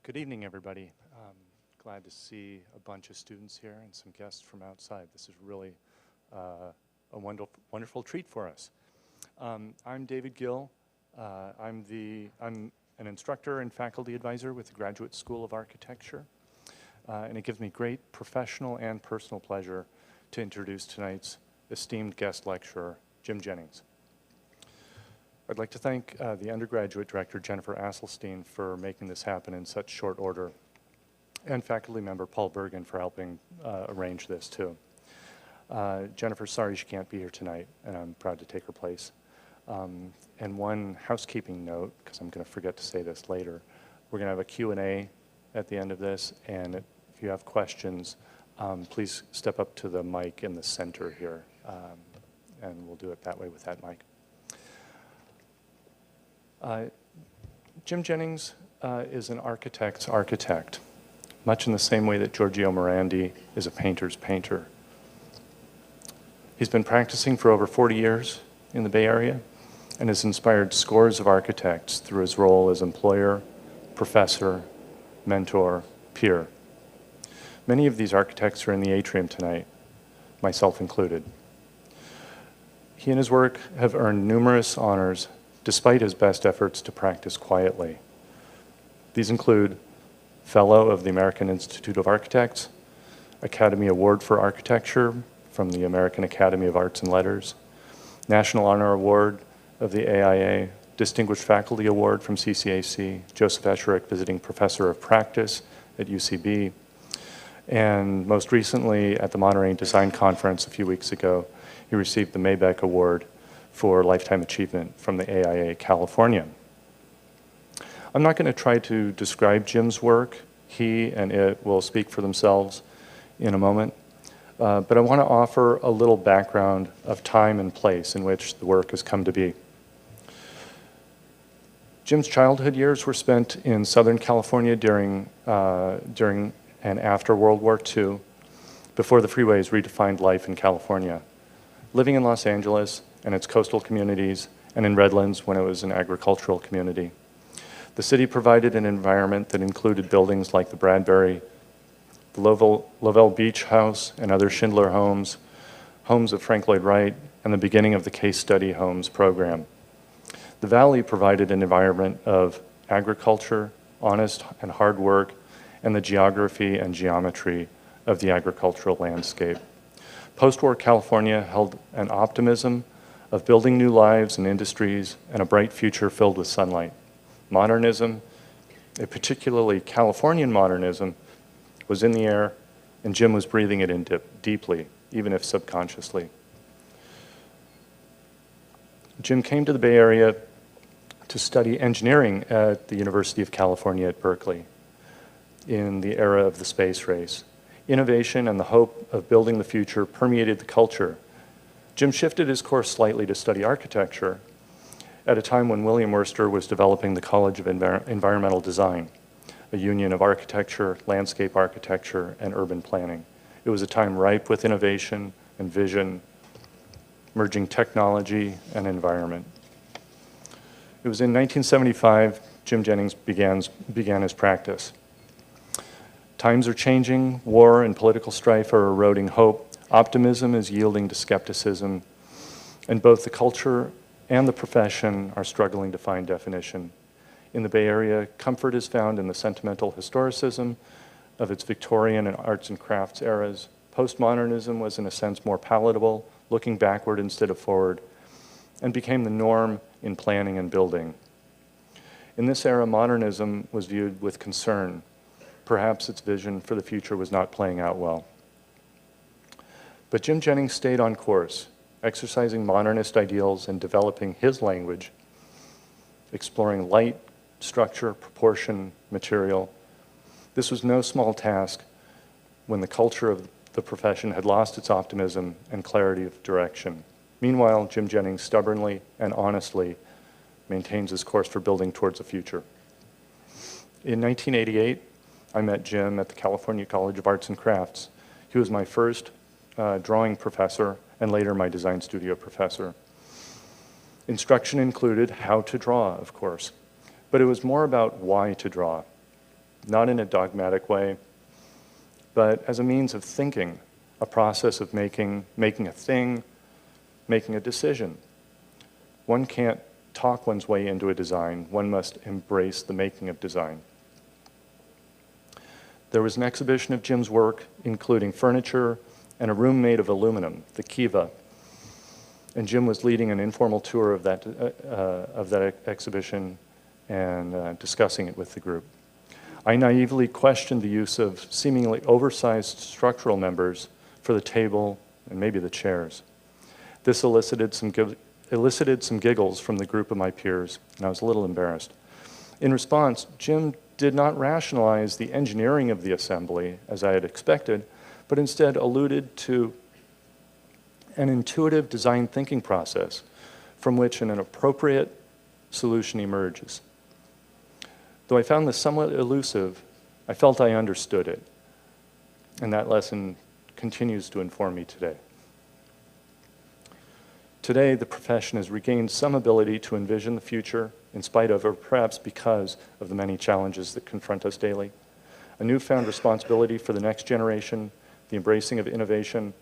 Good evening, everybody. Glad to see a bunch of students here and some guests from outside. This is really a wonderful treat for us. I'm David Gill. I'm an instructor and faculty advisor with the Graduate School of Architecture. And it gives me great professional and personal pleasure to introduce tonight's esteemed guest lecturer, Jim Jennings. I'd like to thank the undergraduate director, Jennifer Asselstein, for making this happen in such short order, and faculty member Paul Bergen for helping arrange this too. Jennifer's sorry she can't be here tonight, and I'm proud to take her place. And one housekeeping note, because I'm going to forget to say this later, we're going to have a Q&A at the end of this, and if you have questions, please step up to the mic in the center here, and we'll do it that way with that mic. Jim Jennings is an architect's architect, much in the same way that Giorgio Morandi is a painter's painter. He's been practicing for over 40 years in the Bay Area and has inspired scores of architects through his role as employer, professor, mentor, peer. Many of these architects are in the atrium tonight, myself included. He and his work have earned numerous honors despite his best efforts to practice quietly. These include Fellow of the American Institute of Architects, Academy Award for Architecture from the American Academy of Arts and Letters, National Honor Award of the AIA, Distinguished Faculty Award from CCAC, Joseph Esherick Visiting Professor of Practice at UCB, and most recently at the Monterey Design Conference a few weeks ago, he received the Maybeck Award for Lifetime Achievement from the AIA California. I'm not going to try to describe Jim's work. He and it will speak for themselves in a moment. But I want to offer a little background of time and place in which the work has come to be. Jim's childhood years were spent in Southern California during and after World War II, before the freeways redefined life in California. Living in Los Angeles and its coastal communities, and in Redlands when it was an agricultural community. The city provided an environment that included buildings like the Bradbury, the Lovell Beach House, and other Schindler homes, homes of Frank Lloyd Wright, and the beginning of the Case Study Homes program. The Valley provided an environment of agriculture, honest and hard work, and the geography and geometry of the agricultural landscape. Post-war California held an optimism of building new lives and industries and a bright future filled with sunlight. Modernism, a particularly Californian modernism, was in the air, and Jim was breathing it in deeply, even if subconsciously. Jim came to the Bay Area to study engineering at the University of California at Berkeley in the era of the space race. Innovation and the hope of building the future permeated the culture. Jim shifted his course slightly to study architecture at a time when William Worcester was developing the College of Environmental Design, a union of architecture, landscape architecture, and urban planning. It was a time ripe with innovation and vision, merging technology and environment. It was in 1975 Jim Jennings began his practice. Times are changing, war and political strife are eroding hope, optimism is yielding to skepticism, and both the culture and the profession are struggling to find definition. In the Bay Area, comfort is found in the sentimental historicism of its Victorian and arts and crafts eras. Postmodernism was in a sense more palatable, looking backward instead of forward, and became the norm in planning and building. In this era, modernism was viewed with concern. Perhaps its vision for the future was not playing out well. But Jim Jennings stayed on course, exercising modernist ideals and developing his language, exploring light, structure, proportion, material. This was no small task when the culture of the profession had lost its optimism and clarity of direction. Meanwhile, Jim Jennings stubbornly and honestly maintains his course for building towards the future. In 1988, I met Jim at the California College of Arts and Crafts. He was my first drawing professor and later my design studio professor. Instruction included how to draw, of course, but it was more about why to draw. not in a dogmatic way, but as a means of thinking, a process of making a thing, making a decision. One can't talk one's way into a design. One must embrace the making of design. There was an exhibition of Jim's work, including furniture and a room made of aluminum, the Kiva. And Jim was leading an informal tour of that exhibition and discussing it with the group. I naively questioned the use of seemingly oversized structural members for the table and maybe the chairs. This elicited some giggles from the group of my peers, and I was a little embarrassed. In response, Jim did not rationalize the engineering of the assembly, as I had expected, but instead alluded to an intuitive design thinking process from which an appropriate solution emerges. Though I found this somewhat elusive, I felt I understood it, and that lesson continues to inform me today. Today, the profession has regained some ability to envision the future in spite of, or perhaps because of, the many challenges that confront us daily. A newfound responsibility for the next generation, the embracing of innovation,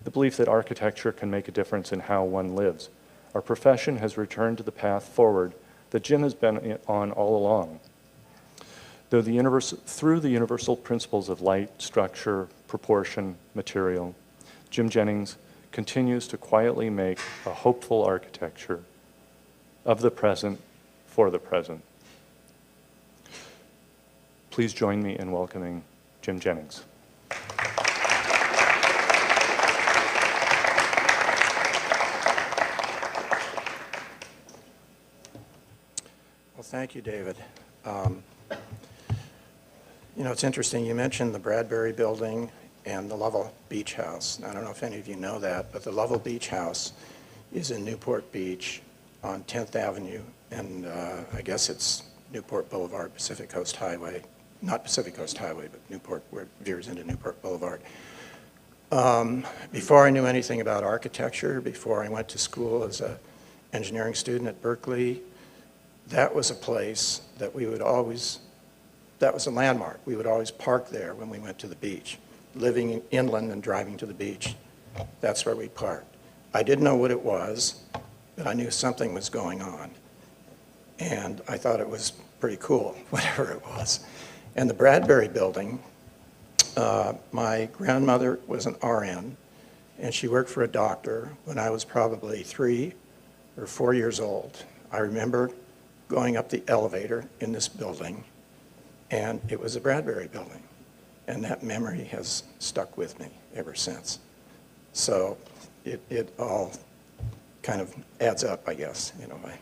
the belief that architecture can make a difference in how one lives. Our profession has returned to the path forward that Jim has been on all along. Through the universal principles of light, structure, proportion, material, Jim Jennings continues to quietly make a hopeful architecture of the present for the present. Please join me in welcoming Jim Jennings. Well, thank you, David. You know, it's interesting, you mentioned the Bradbury Building and the Lovell Beach House. I don't know if any of you know that, but the Lovell Beach House is in Newport Beach on 10th Avenue, and I guess it's Newport Boulevard, Pacific Coast Highway. Not Pacific Coast Highway, but Newport, where it veers into Newport Boulevard. Before I knew anything about architecture, before I went to school as an engineering student at Berkeley, that was a place that we would always, that was a landmark. We would always park there when we went to the beach. Living inland and driving to the beach, that's where we parked. I didn't know what it was, but I knew something was going on. And I thought it was pretty cool, whatever it was. And the Bradbury Building, my grandmother was an RN, and she worked for a doctor when I was probably 3 or 4 years old. I remember going up the elevator in this building, and it was a Bradbury Building. And that memory has stuck with me ever since. So it all kind of adds up, I guess, in a way.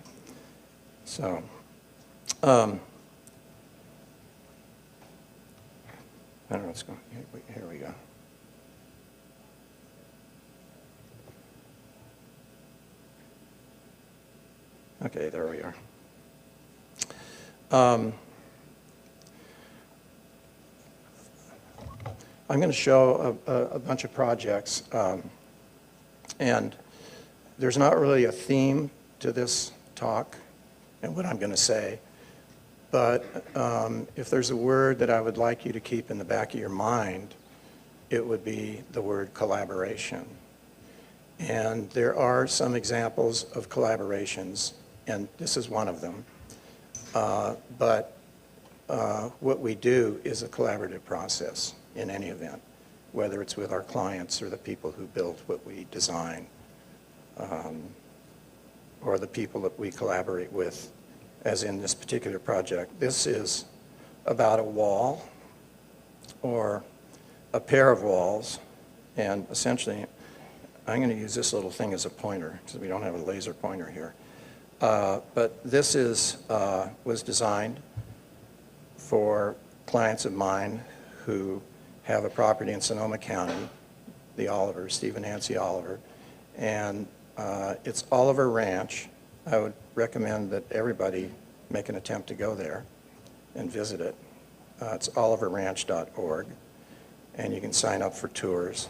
So, I don't know what's going on. Here we go. Okay, there we are. I'm going to show a bunch of projects, and there's not really a theme to this talk and what I'm going to say, but if there's a word that I would like you to keep in the back of your mind, it would be the word collaboration. And there are some examples of collaborations, and this is one of them, but what we do is a collaborative process in any event, whether it's with our clients or the people who build what we design, or the people that we collaborate with, as in this particular project. This is about a wall or a pair of walls, and essentially I'm going to use this little thing as a pointer because we don't have a laser pointer here. But this was designed for clients of mine who have a property in Sonoma County, the Oliver, Steve and Nancy Oliver, and it's Oliver Ranch. I would recommend that everybody make an attempt to go there and visit it. It's oliverranch.org, and you can sign up for tours.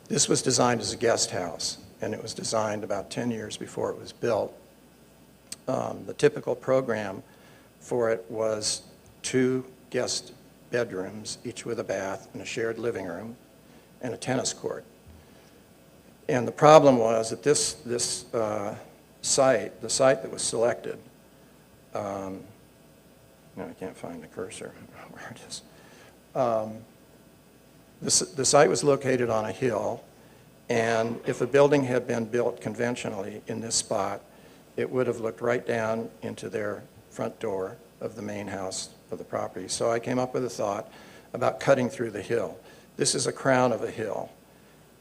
This was designed as a guest house, and it was designed about 10 years before it was built. The typical program for it was 2 guest bedrooms, each with a bath and a shared living room and a tennis court. And the problem was that this site, the site that was selected, no, I can't find the cursor where it is. The site was located on a hill, and if a building had been built conventionally in this spot, it would have looked right down into their front door of the main house of the property. So I came up with a thought about cutting through the hill. This is a crown of a hill,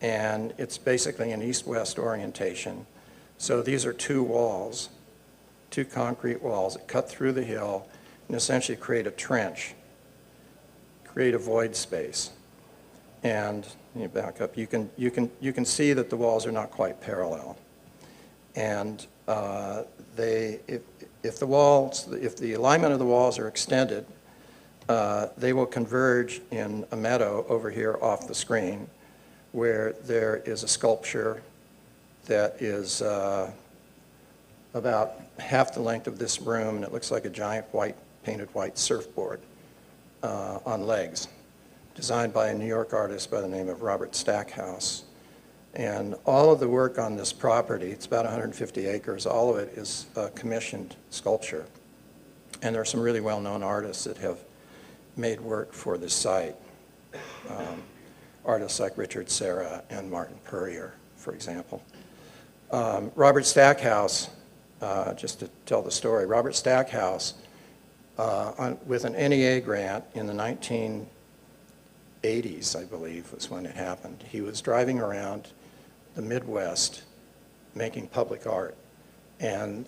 and it's basically an east-west orientation. So these are 2 walls, 2 concrete walls that cut through the hill and essentially create a trench, create a void space. And you back up, you can see that the walls are not quite parallel. And if the alignment of the walls are extended, they will converge in a meadow over here off the screen, where there is a sculpture that is about half the length of this room, and it looks like a giant painted white surfboard on legs, designed by a New York artist by the name of Robert Stackhouse. And all of the work on this property, it's about 150 acres, all of it is commissioned sculpture. And there are some really well-known artists that have made work for this site. Artists like Richard Serra and Martin Purrier, for example. Robert Stackhouse, just to tell the story, Robert Stackhouse, with an NEA grant in the 1980s, I believe, was when it happened. He was driving around the Midwest making public art, and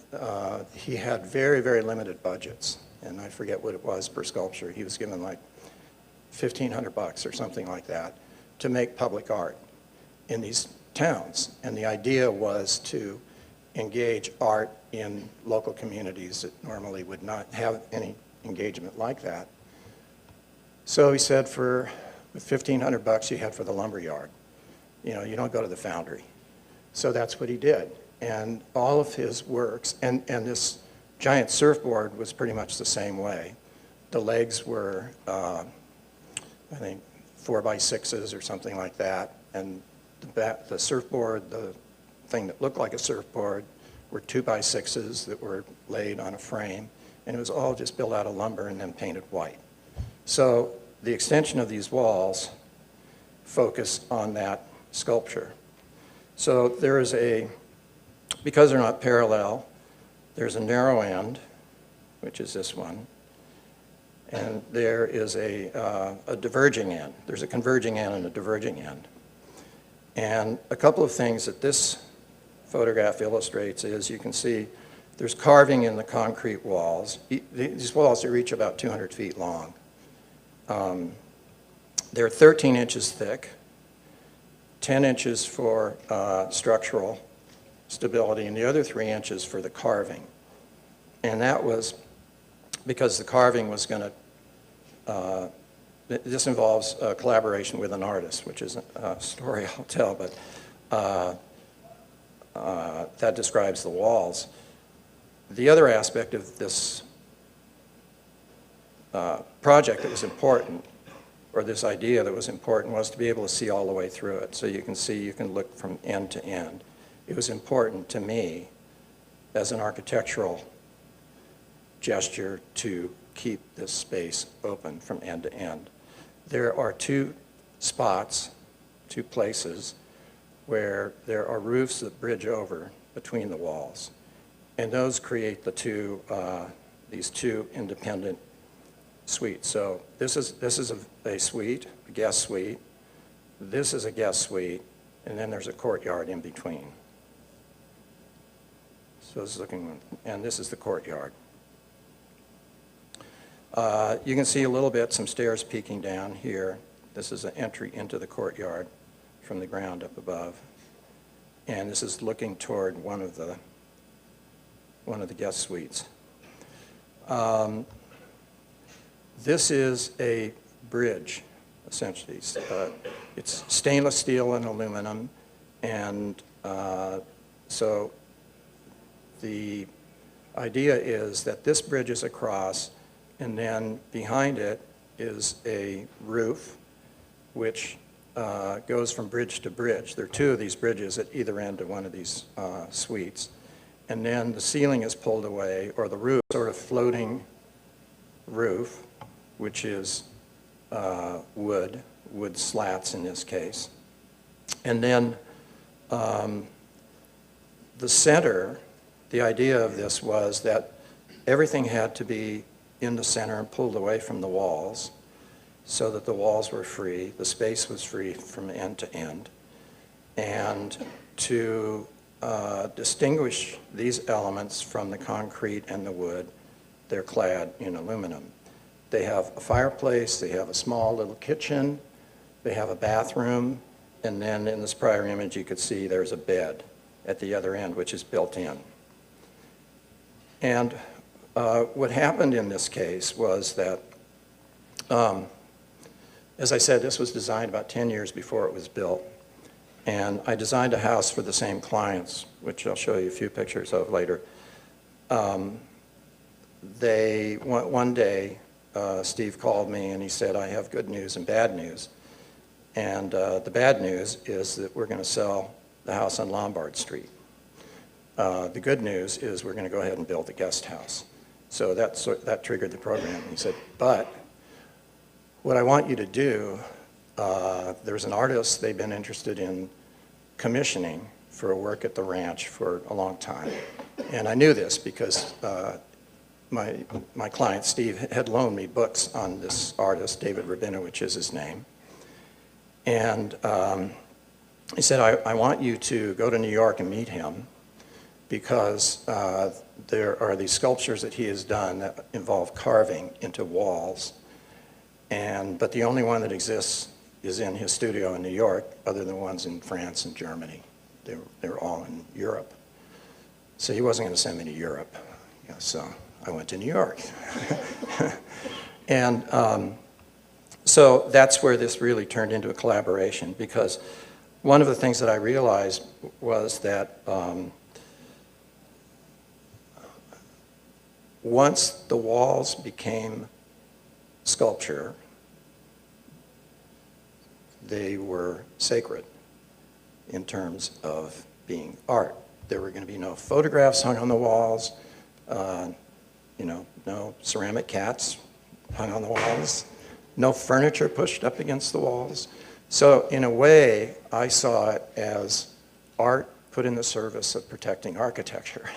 he had very, very limited budgets, and I forget what it was per sculpture. He was given like $1,500 or something like that to make public art in these towns, and the idea was to engage art in local communities that normally would not have any engagement like that. So he said, with $1,500 you had for the lumber yard, you know, you don't go to the foundry. So that's what he did. And all of his works, and this giant surfboard was pretty much the same way. The legs were, I think, 4x6s or something like that, and the surfboard, the thing that looked like a surfboard, were 2x6s that were laid on a frame, and it was all just built out of lumber and then painted white. So the extension of these walls focus on that sculpture. So there is because they're not parallel, there's a narrow end, which is this one, and there is a diverging end. There's a converging end and a diverging end. And a couple of things that this photograph illustrates is you can see there's carving in the concrete walls. These walls, they reach about 200 feet long. They're 13 inches thick, 10 inches for structural stability, and the other 3 inches for the carving. And that was because the carving was going to, this involves collaboration with an artist, which is a story I'll tell, but that describes the walls. The other aspect of this project that was important, or this idea that was important, was to be able to see all the way through it. So you can see, you can look from end to end. It was important to me as an architectural gesture to keep this space open from end to end. There are 2 spots, 2 places, where there are roofs that bridge over between the walls. And those create these 2 independent suites. So this is a suite, a guest suite. This is a guest suite, and then there's a courtyard in between. So this is looking, and this is the courtyard. You can see a little bit, some stairs peeking down here. This is an entry into the courtyard from the ground up above. And this is looking toward one of the guest suites. This is a bridge, essentially. It's stainless steel and aluminum, and so the idea is that this bridge is across, and then behind it is a roof which goes from bridge to bridge. There are two of these bridges at either end of one of these suites. And then the ceiling is pulled away, or the roof, sort of floating roof, which is wood slats in this case. And then the center, the idea of this was that everything had to be in the center and pulled away from the walls so that the walls were free, the space was free from end to end. And to distinguish these elements from the concrete and the wood, they're clad in aluminum. They have a fireplace, they have a small little kitchen, they have a bathroom, and then in this prior image you could see there's a bed at the other end which is built in. And what happened in this case was that, as I said, this was designed about 10 years before it was built. And I designed a house for the same clients, which I'll show you a few pictures of later. One day, Steve called me and he said, I have good news and bad news. And the bad news is that we're going to sell the house on Lombard Street. The good news is we're going to go ahead and build the guest house. So that triggered the program. He said, but what I want you to do, there's an artist they've been interested in commissioning for a work at the ranch for a long time. And I knew this because my client, Steve, had loaned me books on this artist, David Rabinowitz is his name. And he said, I want you to go to New York and meet him because there are these sculptures that he has done that involve carving into walls. But the only one that exists is in his studio in New York, other than ones in France and Germany. They're all in Europe. So he wasn't going to send me to Europe. Yeah, so I went to New York. And so that's where this really turned into a collaboration, because one of the things that I realized was that once the walls became sculpture, they were sacred in terms of being art. There were going to be no photographs hung on the walls, no ceramic cats hung on the walls, no furniture pushed up against the walls. So in a way, I saw it as art put in the service of protecting architecture.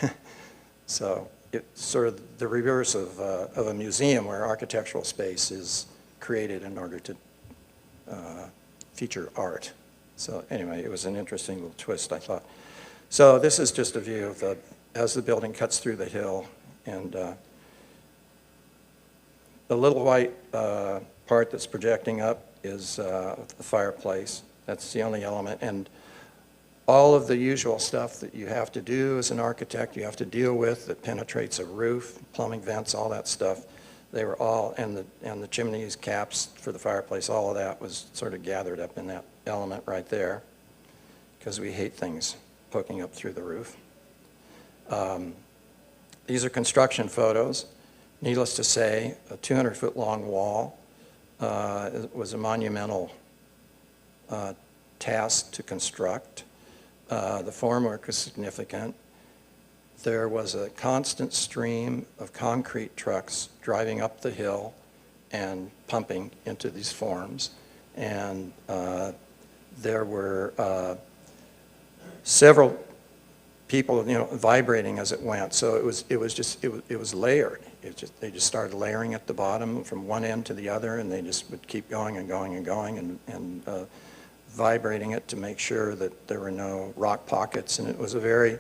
So it's sort of the reverse of a museum where architectural space is created in order to feature art. So anyway, it was an interesting little twist, I thought. So this is just a view of as the building cuts through the hill, and the little white part that's projecting up is the fireplace. That's the only element. And all of the usual stuff that you have to do as an architect, you have to deal with, that penetrates a roof, plumbing vents, all that stuff. They were all, and the chimneys, caps for the fireplace, all of that was sort of gathered up in that element right there, because we hate things poking up through the roof. These are construction photos. Needless to say, a 200-foot long wall was a monumental task to construct. The formwork was significant. There was a constant stream of concrete trucks driving up the hill and pumping into these forms. And there were several people, vibrating as it went. So it was layered. They just started layering at the bottom from one end to the other, and they just would keep going and going and going and vibrating it to make sure that there were no rock pockets. And it was a very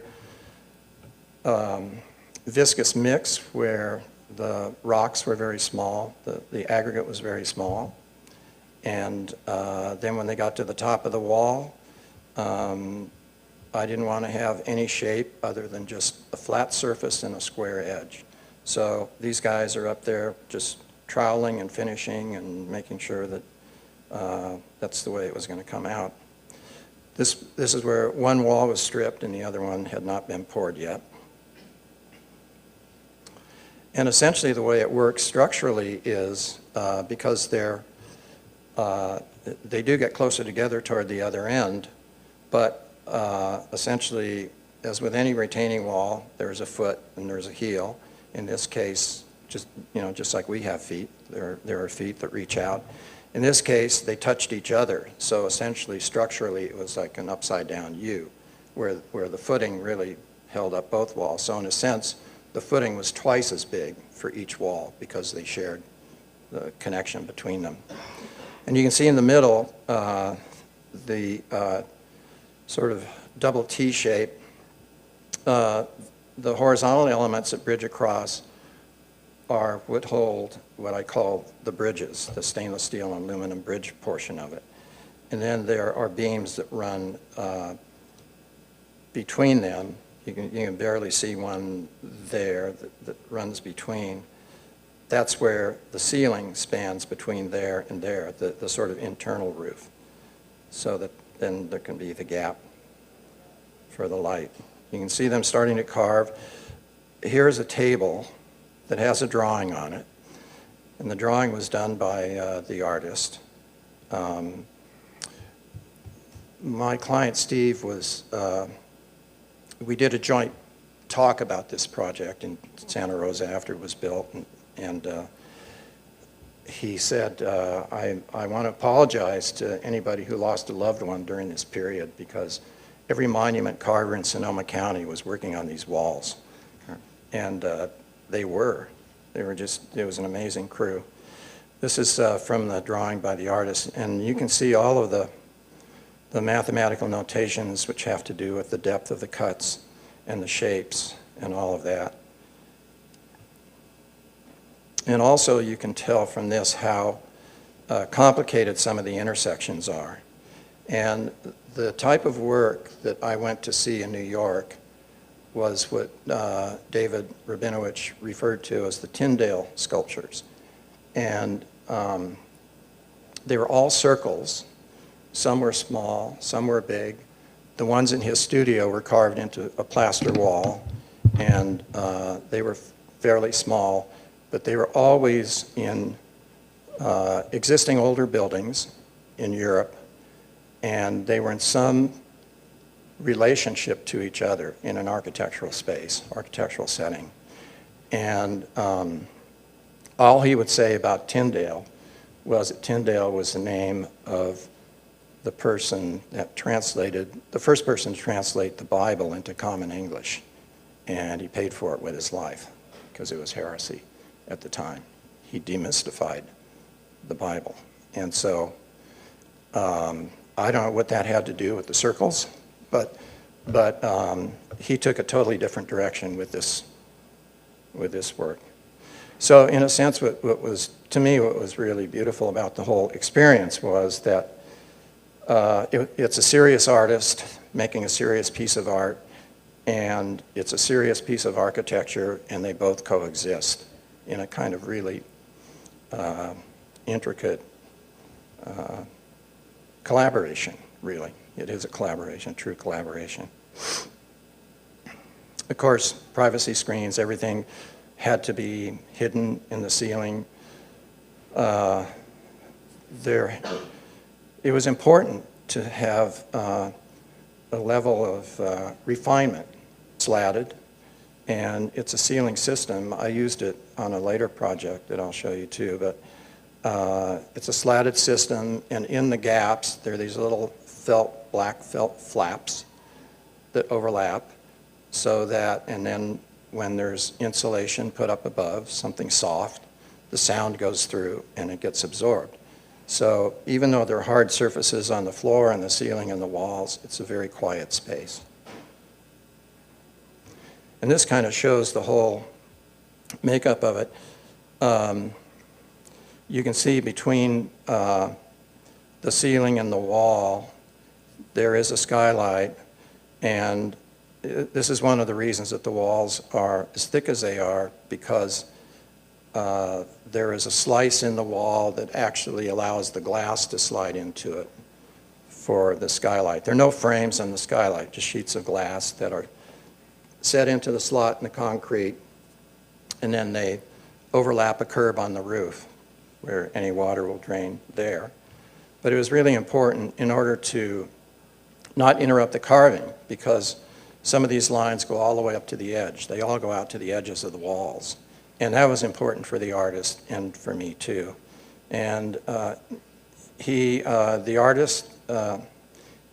viscous mix where the rocks were very small, the aggregate was very small. And then when they got to the top of the wall, I didn't want to have any shape other than just a flat surface and a square edge. So these guys are up there just troweling and finishing and making sure that that's the way it was going to come out. This is where one wall was stripped and the other one had not been poured yet. And essentially the way it works structurally is because they do get closer together toward the other end, but essentially, as with any retaining wall, there's a foot and there's a heel. In this case, just like we have feet, there are feet that reach out. In this case, they touched each other, so essentially, structurally, it was like an upside-down U, where the footing really held up both walls. So in a sense, the footing was twice as big for each wall because they shared the connection between them. And you can see in the middle, the sort of double T shape. The horizontal elements that bridge across are what hold what I call the bridges, the stainless steel and aluminum bridge portion of it. And then there are beams that run between them. You can barely see one there that runs between. That's where the ceiling spans between there and there, the sort of internal roof, so that then there can be the gap for the light. You can see them starting to carve. Here's a table that has a drawing on it, and the drawing was done by the artist. My client Steve was, we did a joint talk about this project in Santa Rosa after it was built, and he said, I want to apologize to anybody who lost a loved one during this period, because every monument carver in Sonoma County was working on these walls. And they were just, it was an amazing crew. This is from the drawing by the artist, and you can see all of the mathematical notations which have to do with the depth of the cuts and the shapes and all of that. And also you can tell from this how complicated some of the intersections are. And the type of work that I went to see in New York was what David Rabinowitz referred to as the Tyndale sculptures. And they were all circles. Some were small, some were big. The ones in his studio were carved into a plaster wall, and they were fairly small, but they were always in existing older buildings in Europe, and they were in some relationship to each other in an architectural space, architectural setting. And all he would say about Tyndale was that Tyndale was the name of the person that translated, the first person to translate the Bible into common English. And he paid for it with his life because it was heresy at the time. He demystified the Bible. And so I don't know what that had to do with the circles, but he took a totally different direction with this work. So in a sense, what was, to me, what was really beautiful about the whole experience was that it's a serious artist making a serious piece of art, and it's a serious piece of architecture, and they both coexist in a kind of really intricate collaboration, really. It is a collaboration, true collaboration. Of course, privacy screens, everything had to be hidden in the ceiling. It was important to have a level of refinement, slatted, and it's a ceiling system. I used it on a later project that I'll show you too, but it's a slatted system, and in the gaps there are these little black felt flaps that overlap, so that, and then when there's insulation put up above, something soft, the sound goes through and it gets absorbed. So even though there are hard surfaces on the floor and the ceiling and the walls, it's a very quiet space. And this kind of shows the whole makeup of it. You can see between the ceiling and the wall, there is a skylight, and this is one of the reasons that the walls are as thick as they are, because there is a slice in the wall that actually allows the glass to slide into it for the skylight. There are no frames on the skylight, just sheets of glass that are set into the slot in the concrete and then they overlap a curb on the roof where any water will drain there. But it was really important in order to not interrupt the carving, because some of these lines go all the way up to the edge. They all go out to the edges of the walls. And that was important for the artist and for me too. And the artist,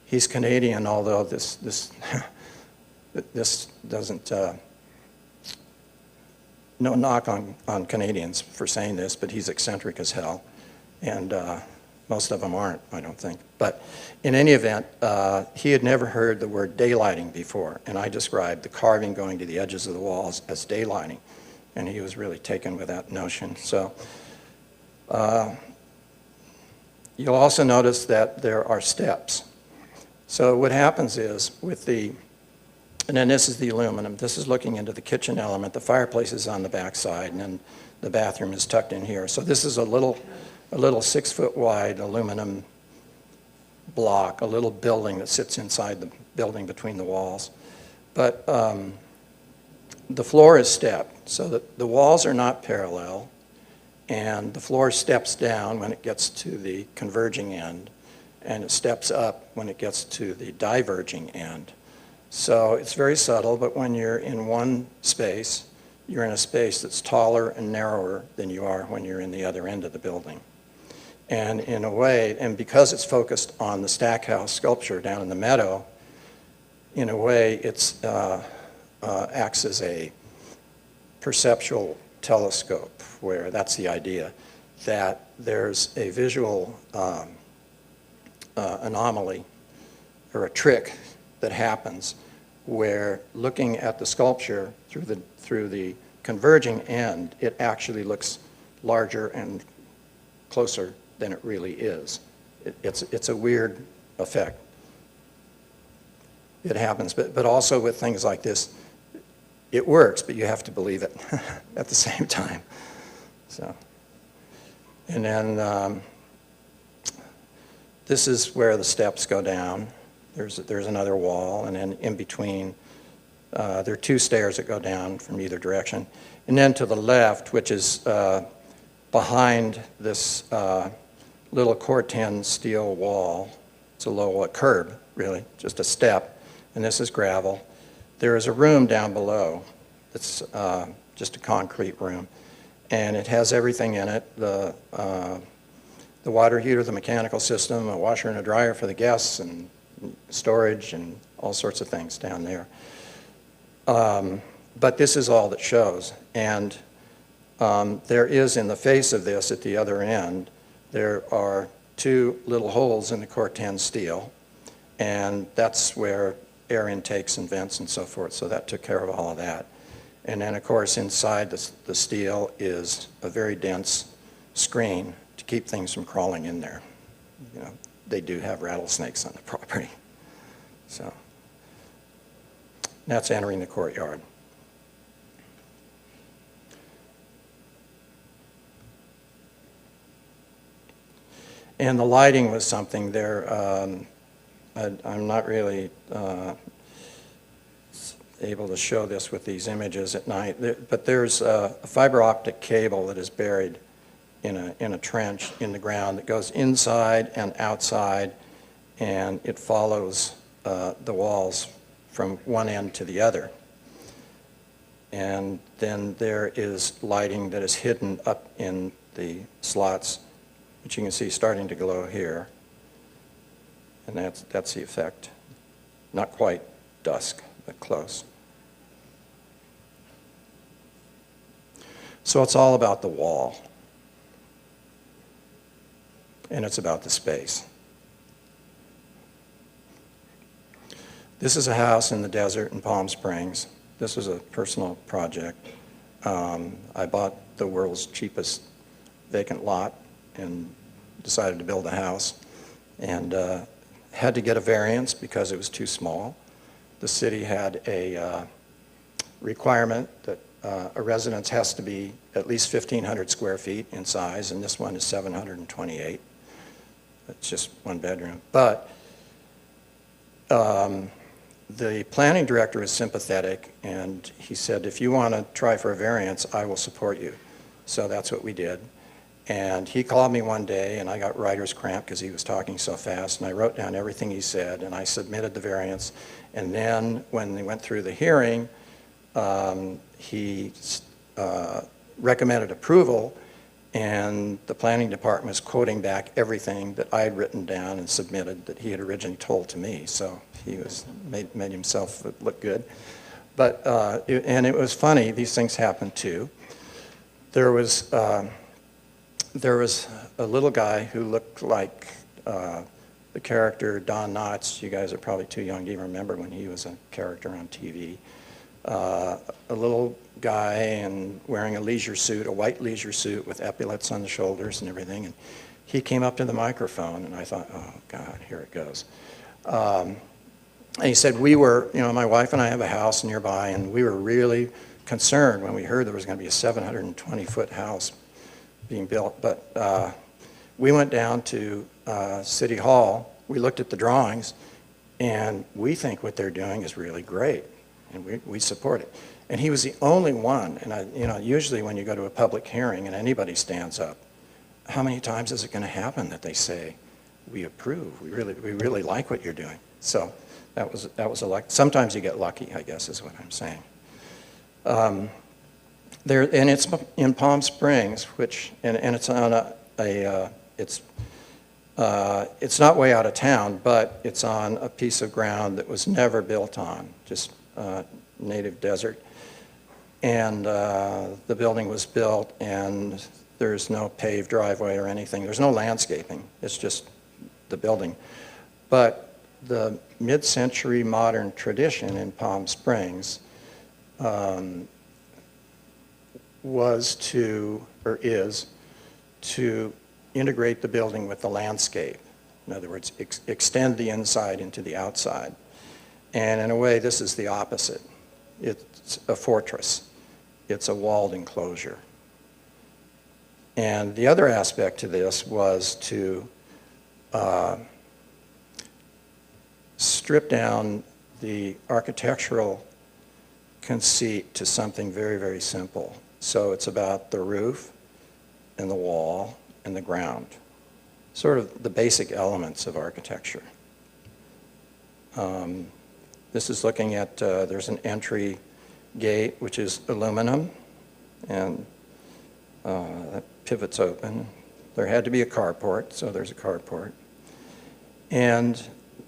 he's Canadian, although this doesn't, no knock on Canadians for saying this, but he's eccentric as hell. And most of them aren't, I don't think. But in any event, he had never heard the word daylighting before, and I described the carving going to the edges of the walls as daylighting, and he was really taken with that notion. So you'll also notice that there are steps. So what happens is with the, and then this is the aluminum. This is looking into the kitchen element. The fireplace is on the back side, and then the bathroom is tucked in here. So this is a little 6-foot wide aluminum block, a little building that sits inside the building between the walls. But the floor is stepped, so that the walls are not parallel, and the floor steps down when it gets to the converging end, and it steps up when it gets to the diverging end. So it's very subtle, but when you're in one space, you're in a space that's taller and narrower than you are when you're in the other end of the building. And in a way, and because it's focused on the Stackhouse sculpture down in the meadow, in a way it acts as a perceptual telescope, where that's the idea, that there's a visual anomaly or a trick that happens where looking at the sculpture through the converging end, it actually looks larger and closer than it really is. It's a weird effect. It happens, but also with things like this, it works, but you have to believe it at the same time. So, and then this is where the steps go down. There's another wall, and then in between, there are 2 stairs that go down from either direction. And then to the left, which is behind this little corten steel wall, it's a curb, really, just a step, and this is gravel. There is a room down below. It's just a concrete room, and it has everything in it, the water heater, the mechanical system, a washer and a dryer for the guests, and storage and all sorts of things down there. But this is all that shows. And there is, in the face of this at the other end, there are 2 little holes in the corten steel, and that's where air intakes and vents and so forth, so that took care of all of that. And then, of course, inside the steel is a very dense screen to keep things from crawling in there. You know, they do have rattlesnakes on the property. So that's entering the courtyard. And the lighting was something there. I'm not really able to show this with these images at night, but there's a fiber optic cable that is buried in a trench in the ground that goes inside and outside, and it follows the walls from one end to the other. And then there is lighting that is hidden up in the slots, which you can see starting to glow here. And that's the effect. Not quite dusk, but close. So it's all about the wall. And it's about the space. This is a house in the desert in Palm Springs. This was a personal project. I bought the world's cheapest vacant lot and decided to build a house, and had to get a variance because it was too small. The city had a requirement that a residence has to be at least 1,500 square feet in size, and this one is 728. It's just one bedroom. But the planning director was sympathetic, and he said, if you want to try for a variance, I will support you. So that's what we did. And he called me one day, and I got writer's cramp because he was talking so fast, and I wrote down everything he said, and I submitted the variance. And then when they went through the hearing, he recommended approval, and the planning department was quoting back everything that I had written down and submitted that he had originally told to me. So he was made himself look good. But and it was funny. These things happened too. There was a little guy who looked like the character Don Knotts. You guys are probably too young to even remember when he was a character on TV. A little guy and wearing a leisure suit, a white leisure suit with epaulets on the shoulders and everything. And he came up to the microphone, and I thought, oh, God, here it goes. And he said, my wife and I have a house nearby, and we were really concerned when we heard there was going to be a 720-foot house being built. But we went down to City Hall. We looked at the drawings, and we think what they're doing is really great. And we support it. And he was the only one, and usually when you go to a public hearing and anybody stands up, how many times is it going to happen that they say, we approve, we really like what you're doing? So that was a luck. Sometimes you get lucky, I guess is what I'm saying. And it's in Palm Springs, and it's on it's not way out of town, but it's on a piece of ground that was never built on, just native desert. And the building was built, and there's no paved driveway or anything. There's no landscaping. It's just the building. But the mid-century modern tradition in Palm Springs is to integrate the building with the landscape. In other words, extend the inside into the outside. And in a way, this is the opposite. It's a fortress. It's a walled enclosure. And the other aspect to this was to strip down the architectural conceit to something very, very simple. So it's about the roof and the wall and the ground, sort of the basic elements of architecture. This is looking at, there's an entry gate, which is aluminum, and that pivots open. There had to be a carport, so there's a carport. And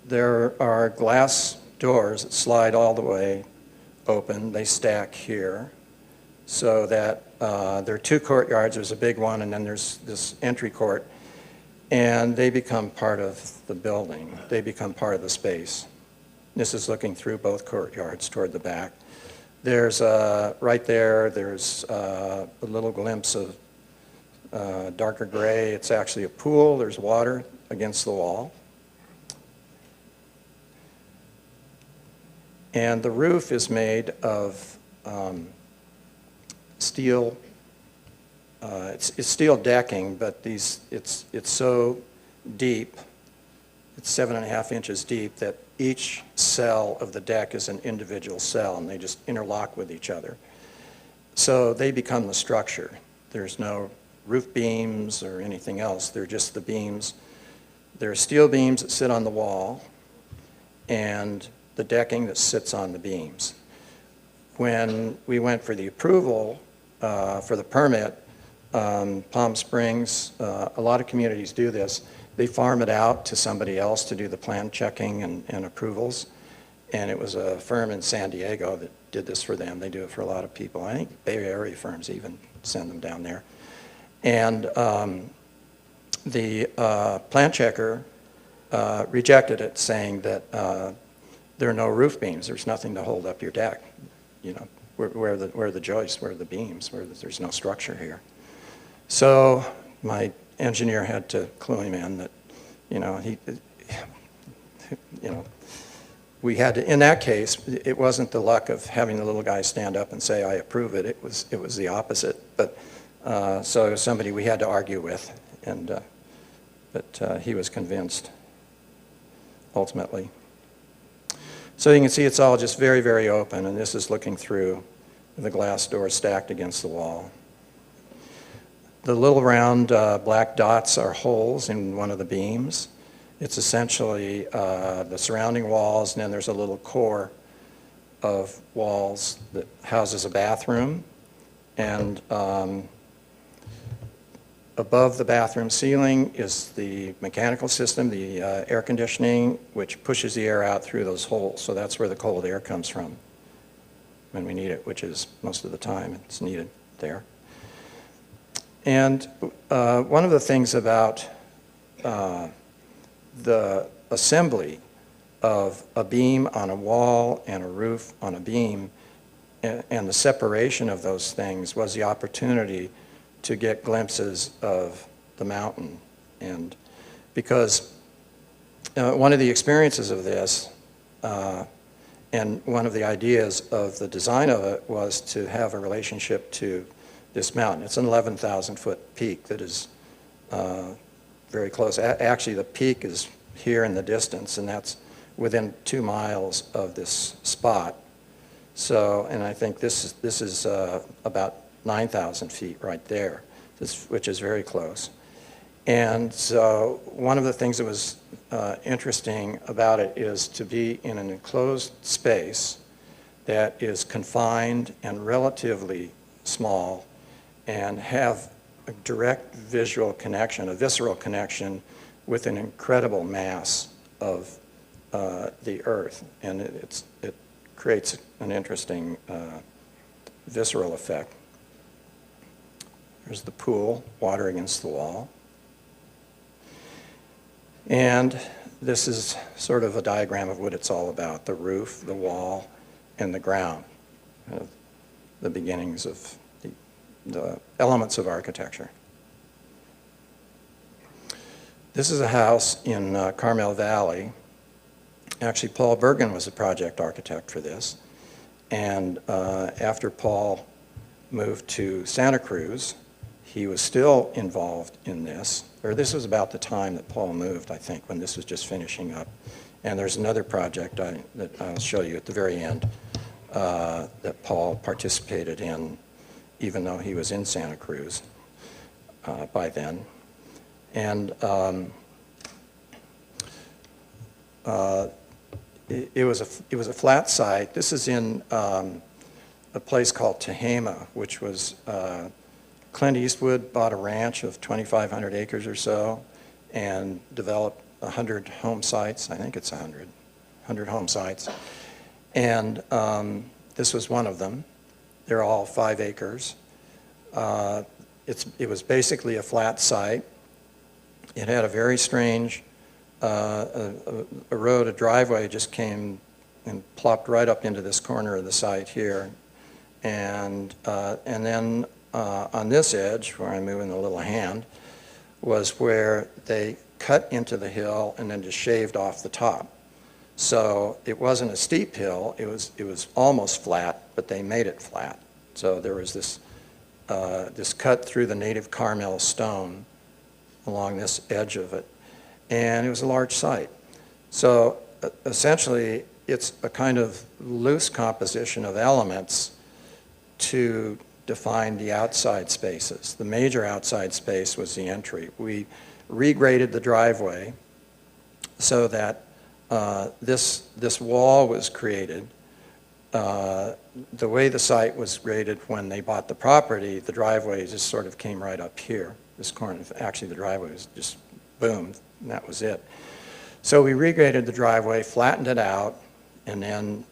there are glass doors that slide all the way open. They stack here, so that there are two courtyards. There's a big one, and then there's this entry court. And they become part of the building. They become part of the space. This is looking through both courtyards toward the back. There's, right there, there's a little glimpse of darker gray. It's actually a pool. There's water against the wall. And the roof is made of steel. It's steel decking, but it's so deep, it's 7.5 inches deep, that each cell of the deck is an individual cell, and they just interlock with each other. So they become the structure. There's no roof beams or anything else. They're just the beams. There are steel beams that sit on the wall, and the decking that sits on the beams. When we went for the approval for the permit, Palm Springs, a lot of communities do this. They farm it out to somebody else to do the plan checking and approvals. And it was a firm in San Diego that did this for them. They do it for a lot of people. I think Bay Area firms even send them down there. And the plan checker rejected it, saying that there are no roof beams. There's nothing to hold up your deck. You know, where are the joists, where are the beams, there's no structure here. So my engineer had to clue him in that, we had to, in that case, it wasn't the luck of having the little guy stand up and say, I approve it. It was the opposite. But so it was somebody we had to argue with, and but he was convinced ultimately. So you can see it's all just very, very open, and this is looking through the glass door stacked against the wall. The little round black dots are holes in one of the beams. It's essentially the surrounding walls, and then there's a little core of walls that houses a bathroom. And above the bathroom ceiling is the mechanical system, the air conditioning, which pushes the air out through those holes. So that's where the cold air comes from when we need it, which is most of the time it's needed there. And one of the things about the assembly of a beam on a wall and a roof on a beam and the separation of those things was the opportunity to get glimpses of the mountain. And because one of the experiences of this and one of the ideas of the design of it was to have a relationship to this mountain. It's an 11,000-foot peak that is very close. Actually, the peak is here in the distance, and that's within 2 miles of this spot. So, and I think this is about 9,000 feet right there, which is very close. And so one of the things that was interesting about it is to be in an enclosed space that is confined and relatively small and have a direct visual connection, a visceral connection with an incredible mass of the earth. And it creates an interesting visceral effect. There's the pool, water against the wall. And this is sort of a diagram of what it's all about, the roof, the wall, and the ground, the beginnings of the elements of architecture. This is a house in Carmel Valley. Actually, Paul Bergen was a project architect for this. And after Paul moved to Santa Cruz, he was still involved in this. Or this was about the time that Paul moved, I think, when this was just finishing up. And there's another project that I'll show you at the very end that Paul participated in, even though he was in Santa Cruz by then. And it was a flat site. This is in a place called Tehama, which was Clint Eastwood bought a ranch of 2,500 acres or so and developed 100 home sites. I think it's 100 home sites. And this was one of them. They're all 5 acres. It was basically a flat site. It had a very strange a road, a driveway just came and plopped right up into this corner of the site here. And then on this edge, where I'm moving the little hand, was where they cut into the hill and then just shaved off the top. So it wasn't a steep hill, it was almost flat, but they made it flat. So there was this cut through the native Carmel stone along this edge of it, and it was a large site. So essentially, it's a kind of loose composition of elements to define the outside spaces. The major outside space was the entry. We regraded the driveway so that this wall was created. The way the site was graded when they bought the property, the driveway just sort of came right up here, this corner. Actually, the driveway was just boom, and that was it. So we regraded the driveway, flattened it out, and then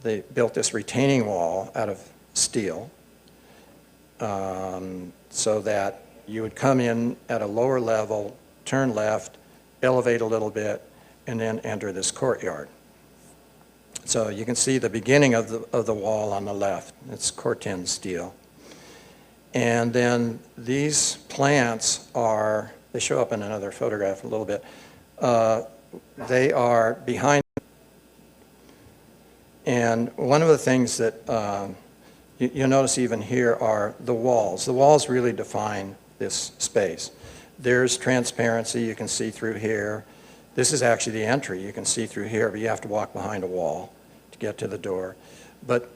they built this retaining wall out of steel so that you would come in at a lower level, turn left, elevate a little bit, and then enter this courtyard. So you can see the beginning of the wall on the left. It's Corten steel. And then these plants are, they show up in another photograph a little bit. They are behind. And one of the things that you'll notice even here are the walls. The walls really define this space. There's transparency, you can see through here. This is actually the entry. You can see through here, but you have to walk behind a wall to get to the door. But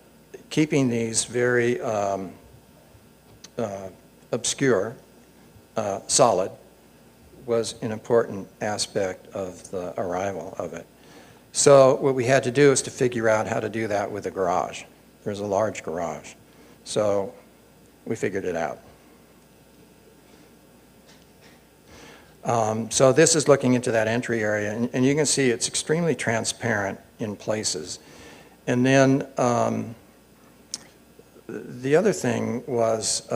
keeping these very obscure, solid, was an important aspect of the arrival of it. So what we had to do is to figure out how to do that with the garage. There's a large garage. So we figured it out. So this is looking into that entry area, and you can see it's extremely transparent in places. And then the other thing was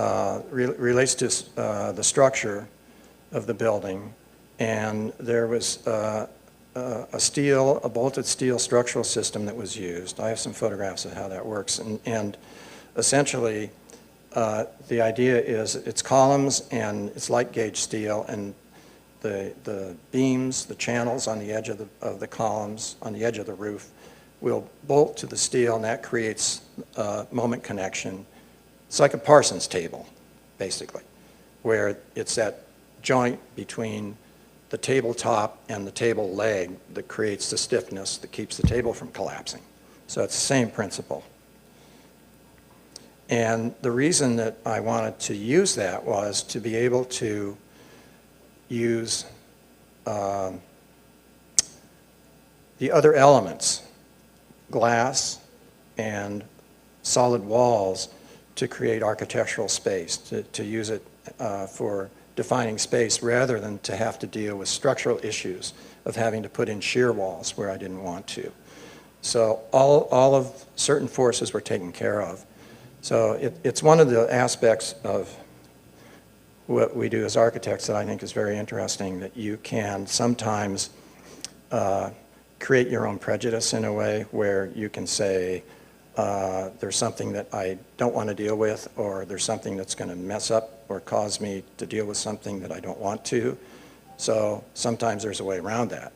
relates to the structure of the building, and there was a bolted steel structural system that was used. I have some photographs of how that works, and essentially the idea is it's columns and it's light gauge steel, and the beams, the channels on the edge of the columns, on the edge of the roof, will bolt to the steel, and that creates a moment connection. It's like a Parsons table, basically, where it's that joint between the tabletop and the table leg that creates the stiffness that keeps the table from collapsing. So it's the same principle. And the reason that I wanted to use that was to be able to use the other elements, glass and solid walls, to create architectural space, to use it for defining space rather than to have to deal with structural issues of having to put in shear walls where I didn't want to. So all of certain forces were taken care of. So it's one of the aspects of what we do as architects that I think is very interesting, that you can sometimes create your own prejudice in a way where you can say, there's something that I don't want to deal with, or there's something that's going to mess up or cause me to deal with something that I don't want to. So sometimes there's a way around that.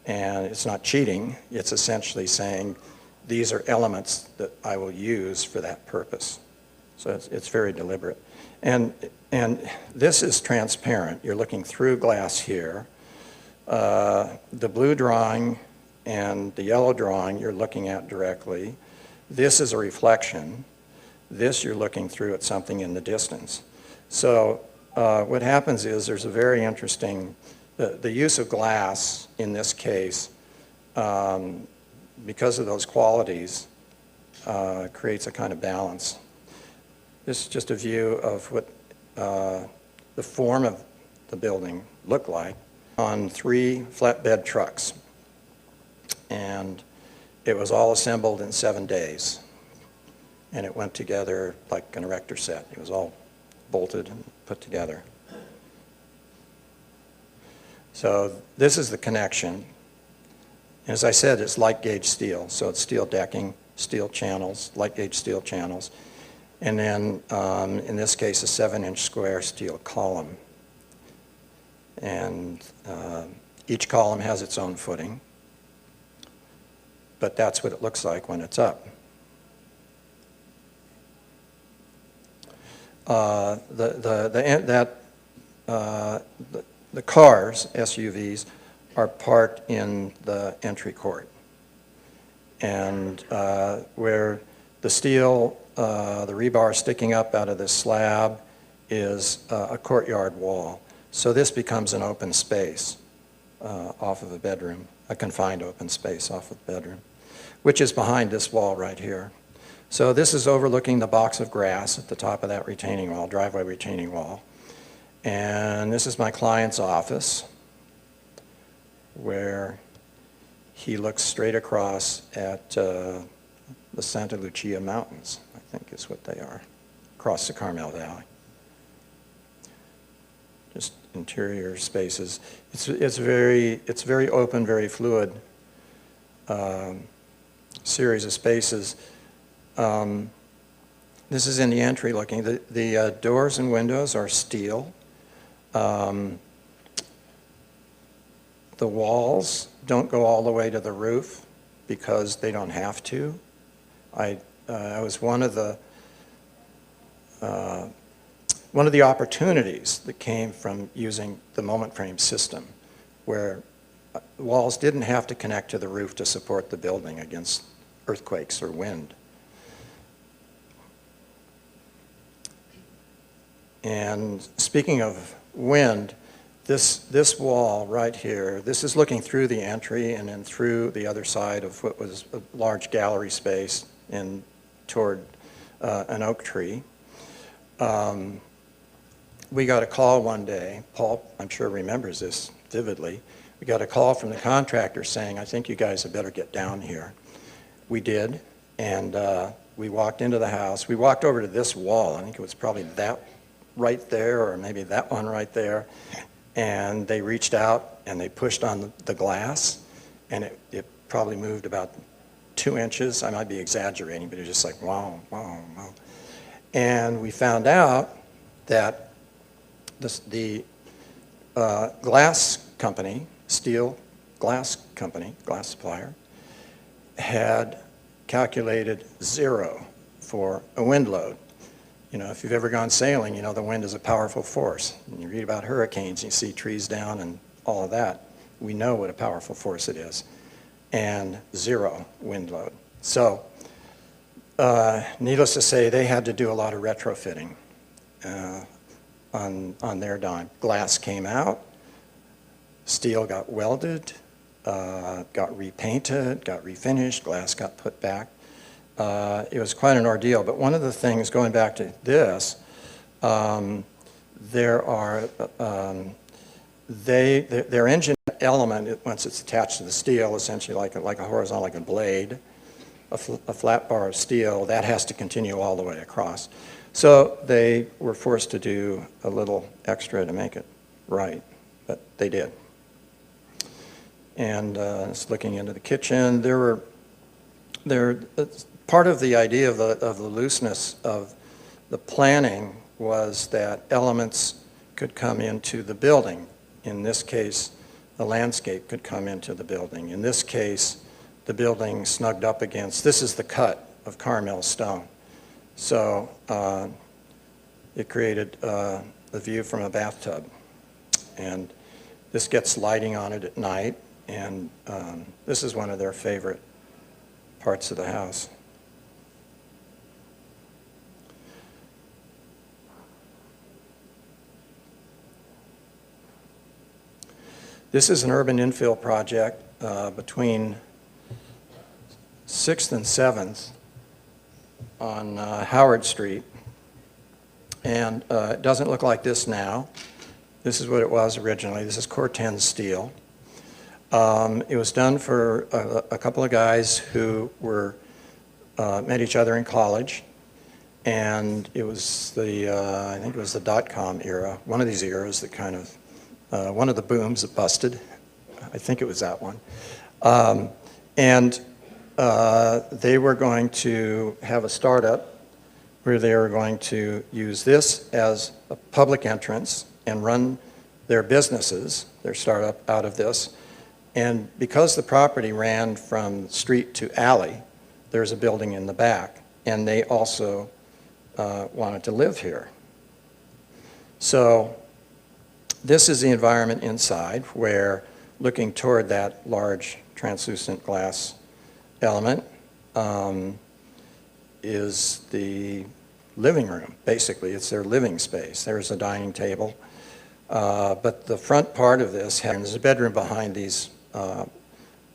And it's not cheating. It's essentially saying, these are elements that I will use for that purpose. So it's very deliberate. And this is transparent. You're looking through glass here. The blue drawing and the yellow drawing you're looking at directly. This is a reflection. This you're looking through at something in the distance. So what happens is there's a very interesting, the use of glass in this case, because of those qualities, creates a kind of balance. This is just a view of what the form of the building looked like on 3 flatbed trucks. And it was all assembled in 7 days. And it went together like an erector set. It was all bolted and put together. So this is the connection. As I said, it's light gauge steel. So it's steel decking, steel channels, light gauge steel channels. And then, in this case, a 7-inch square steel column. And each column has its own footing. But that's what it looks like when it's up. The cars, SUVs, are parked in the entry court. And where the steel, the rebar sticking up out of this slab is a courtyard wall. So this becomes an open space off of a bedroom, a confined open space off of the bedroom, which is behind this wall right here. So this is overlooking the box of grass at the top of that retaining wall, driveway retaining wall. And this is my client's office, where he looks straight across at the Santa Lucia Mountains, I think is what they are, across the Carmel Valley. Just interior spaces. It's very open, very fluid series of spaces. This is in the entry looking. The doors and windows are steel. The walls don't go all the way to the roof because they don't have to. I was one of the opportunities that came from using the moment frame system, where walls didn't have to connect to the roof to support the building against earthquakes or wind. And speaking of wind, this wall right here, this is looking through the entry and then through the other side of what was a large gallery space and toward an oak tree. We got a call one day, Paul, I'm sure remembers this vividly. We got a call from the contractor saying, I think you guys had better get down here. We did, and we walked into the house. We walked over to this wall. I think it was probably that right there, or maybe that one right there. And they reached out and they pushed on the glass, and it probably moved about 2 inches. I might be exaggerating, but it was just like, wow, wow, wow. And we found out that the glass company, steel glass company, glass supplier, had calculated 0 for a wind load. You know, if you've ever gone sailing, you know the wind is a powerful force. And you read about hurricanes, you see trees down and all of that. We know what a powerful force it is. And 0 wind load. So, needless to say, they had to do a lot of retrofitting on their dime. Glass came out, steel got welded, got repainted, got refinished, glass got put back. It was quite an ordeal, but one of the things, going back to this, their engine element, once it's attached to the steel, essentially like a horizontal, like a blade, a flat bar of steel, that has to continue all the way across. So they were forced to do a little extra to make it right, but they did. And it's looking into the kitchen. Part of the idea of the looseness of the planning was that elements could come into the building. In this case, the landscape could come into the building. In this case, the building snugged up against, this is the cut of Carmel stone. So it created a view from a bathtub. And this gets lighting on it at night, and this is one of their favorite parts of the house. This is an urban infill project between 6th and 7th on Howard Street. And it doesn't look like this now. This is what it was originally. This is Corten steel. It was done for a couple of guys who were met each other in college. And it was I think it was the dot-com era, one of these eras that kind of, one of the booms that busted. I think it was that one. They were going to have a startup where they were going to use this as a public entrance and run their businesses, their startup, out of this. And because the property ran from street to alley, there's a building in the back. And they also wanted to live here. So this is the environment inside, where looking toward that large translucent glass element is the living room. Basically, it's their living space. There's a dining table. But the front part of this, there's a bedroom behind these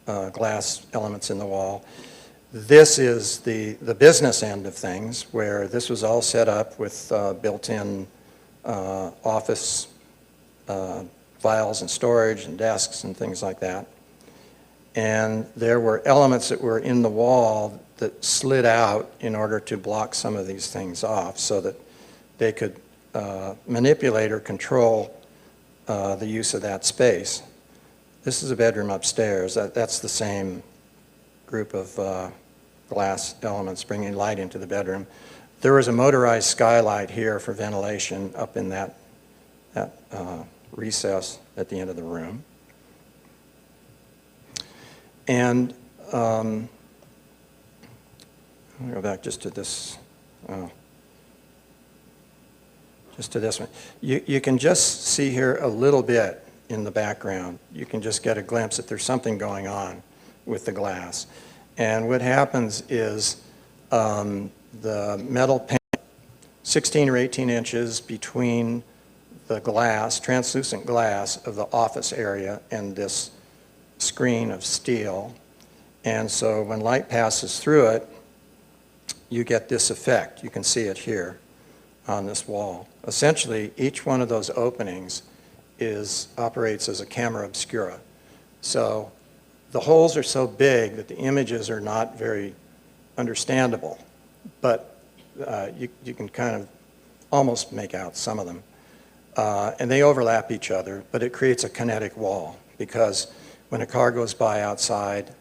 glass elements in the wall. This is the business end of things, where this was all set up with built-in office files and storage and desks and things like that. And there were elements that were in the wall that slid out in order to block some of these things off so that they could manipulate or control the use of that space. This is a bedroom upstairs. That's the same group of glass elements bringing light into the bedroom. There was a motorized skylight here for ventilation up in that recess at the end of the room. And I'll go back just to this, just to this one. You can just see here a little bit in the background. You can just get a glimpse that there's something going on with the glass. And what happens is the metal panel, 16 or 18 inches between the glass, translucent glass of the office area and this screen of steel. And so when light passes through it, you get this effect. You can see it here on this wall. Essentially, each one of those openings operates as a camera obscura. So the holes are so big that the images are not very understandable, but you can kind of almost make out some of them. And they overlap each other, but it creates a kinetic wall because when a car goes by outside,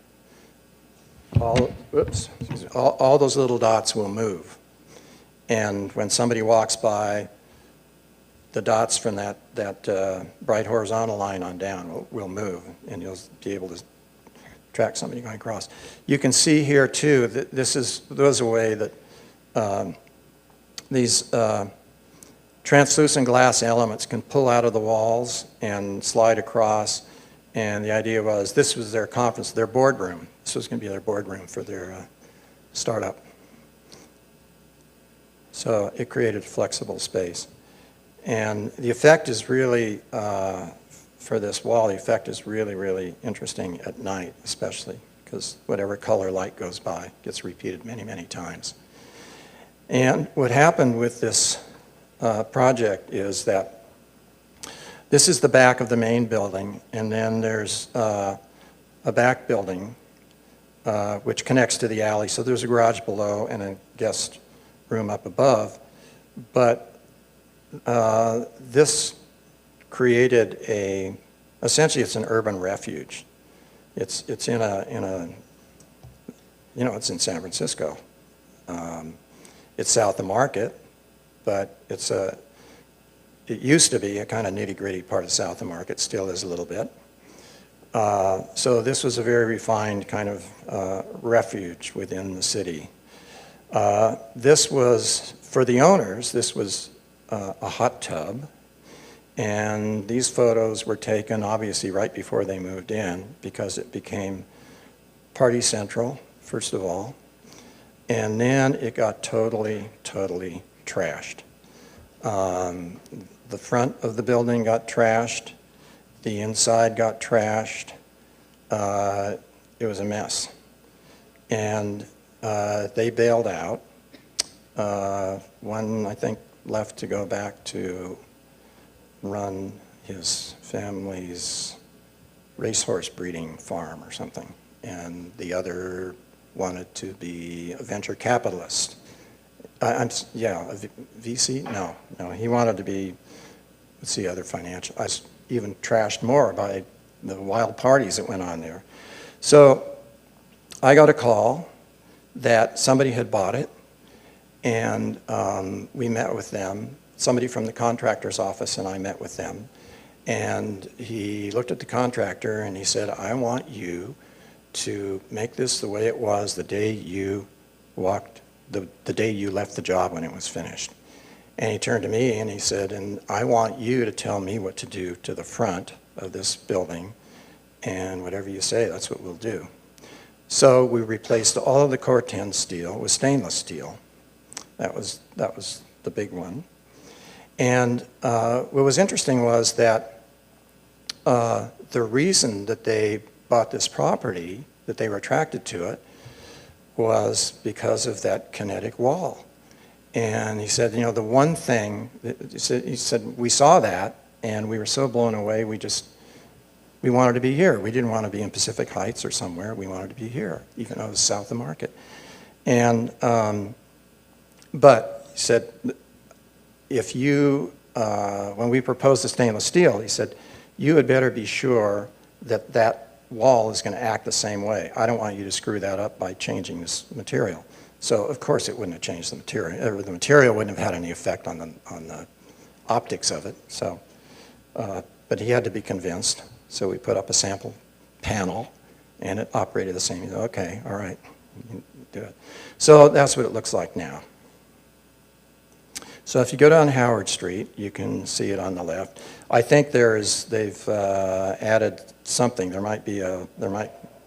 all those little dots will move. And when somebody walks by, the dots from that bright horizontal line on down will move, and you'll be able to track somebody going across. You can see here, too, that there's a way that these translucent glass elements can pull out of the walls and slide across. And the idea was this was their conference, their boardroom. This was going to be their boardroom for their startup. So it created flexible space. And the effect is really, for this wall, the effect is really, really interesting at night, especially, because whatever color light goes by gets repeated many, many times. And what happened with this project is that this is the back of the main building, and then there's a back building which connects to the alley. So there's a garage below and a guest room up above. But this created essentially it's an urban refuge. It's in it's in San Francisco. It's south of Market, but it used to be a kind of nitty-gritty part of south of Market, still is a little bit. So this was a very refined kind of refuge within the city. This was, for the owners, this was a hot tub, and these photos were taken obviously right before they moved in because it became party central, first of all, and then it got totally, totally trashed. The front of the building got trashed, the inside got trashed. It was a mess. And they bailed out. One, I think, left to go back to run his family's racehorse breeding farm or something. And the other wanted to be a venture capitalist. A VC? No, he wanted to be, what's the other financial? I was even trashed more by the wild parties that went on there. So I got a call that somebody had bought it, and we met with them. Somebody from the contractor's office and I met with them. And he looked at the contractor and he said, I want you to make this the way it was the day you the day you left the job when it was finished. And he turned to me and he said, and I want you to tell me what to do to the front of this building, and whatever you say, that's what we'll do. So we replaced all of the Corten steel with stainless steel. That was the big one. And what was interesting was that the reason that they bought this property, that they were attracted to it, was because of that kinetic wall. And he said, the one thing, he said, we saw that and we were so blown away, we wanted to be here. We didn't want to be in Pacific Heights or somewhere. We wanted to be here, even though it was south of Market. And, but he said, if you, when we proposed the stainless steel, he said, you had better be sure that that wall is going to act the same way. I don't want you to screw that up by changing this material. So, of course, it wouldn't have changed the material. Or the material wouldn't have had any effect on the optics of it. So, but he had to be convinced. So we put up a sample panel, and it operated the same. He said, okay, all right, you can do it. So that's what it looks like now. So if you go down Howard Street, you can see it on the left. I think they've added something. There might be a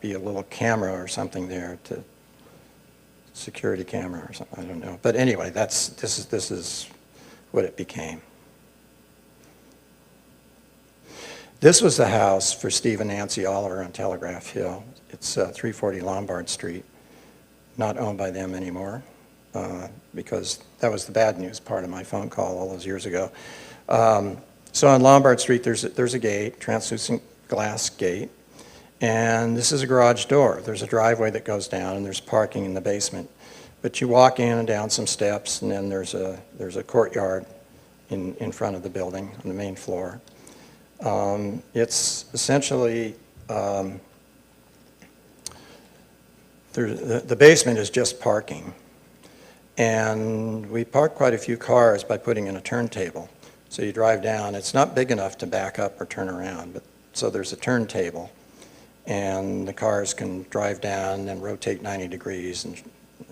little camera or something there, to security camera or something. I don't know. But anyway, this is what it became. This was the house for Steve and Nancy Oliver on Telegraph Hill. It's 340 Lombard Street. Not owned by them anymore, because that was the bad news part of my phone call all those years ago. So on Lombard Street, there's a gate, translucent glass gate, and this is a garage door. There's a driveway that goes down, and there's parking in the basement. But you walk in and down some steps, and then there's a courtyard in front of the building on the main floor. It's essentially, the basement is just parking. And we park quite a few cars by putting in a turntable. So you drive down. It's not big enough to back up or turn around, but so there's a turntable. And the cars can drive down and rotate 90 degrees,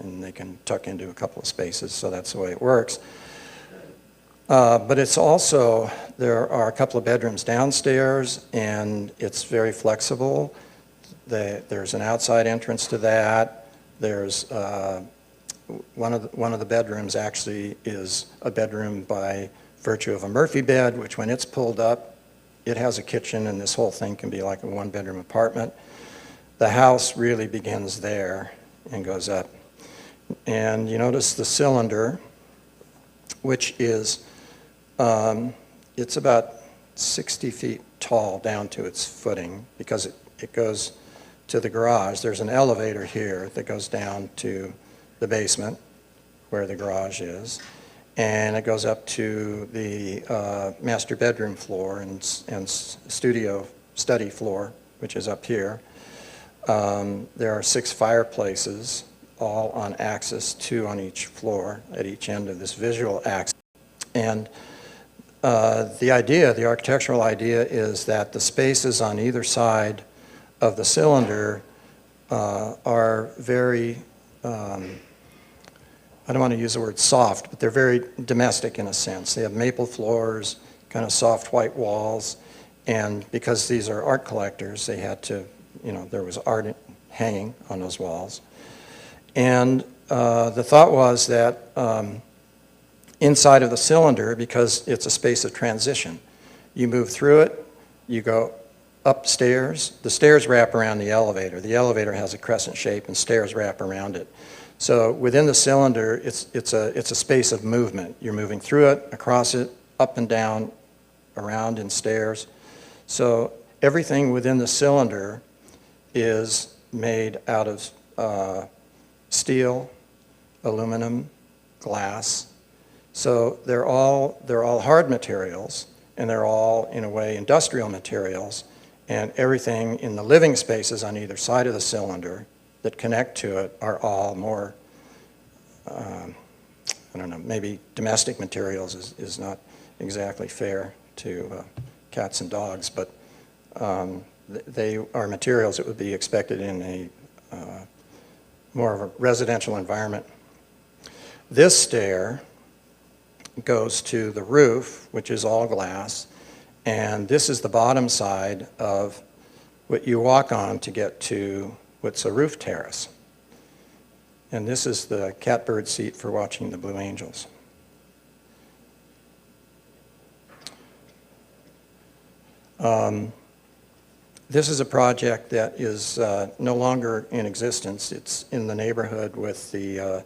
and they can tuck into a couple of spaces, so that's the way it works. But it's also, there are a couple of bedrooms downstairs, and it's very flexible. There's an outside entrance to that. There's one of the bedrooms actually is a bedroom by virtue of a Murphy bed, which when it's pulled up, it has a kitchen, and this whole thing can be like a one-bedroom apartment. The house really begins there and goes up. And you notice the cylinder, which is, it's about 60 feet tall down to its footing, because it goes to the garage. There's an elevator here that goes down to the basement where the garage is, and it goes up to the master bedroom floor and study floor, which is up here. There are 6 fireplaces, all on axis, 2 on each floor at each end of this visual axis. And the architectural idea is that the spaces on either side of the cylinder are very, I don't want to use the word soft, but they're very domestic in a sense. They have maple floors, kind of soft white walls, and because these are art collectors, they had to, there was art hanging on those walls. And the thought was that inside of the cylinder, because it's a space of transition, you move through it, you go upstairs, the stairs wrap around the elevator has a crescent shape and stairs wrap around it. So within the cylinder, it's a space of movement. You're moving through it, across it, up and down, around in stairs. So everything within the cylinder is made out of steel, aluminum, glass. So they're all hard materials, and they're all, in a way, industrial materials. And everything in the living spaces on either side of the cylinder that connect to it are all more, I don't know, maybe domestic materials is not exactly fair to cats and dogs, but they are materials that would be expected in a more of a residential environment. This stair goes to the roof, which is all glass, and this is the bottom side of what you walk on to get to what's a roof terrace. And this is the catbird seat for watching the Blue Angels. This is a project that is no longer in existence. It's in the neighborhood with the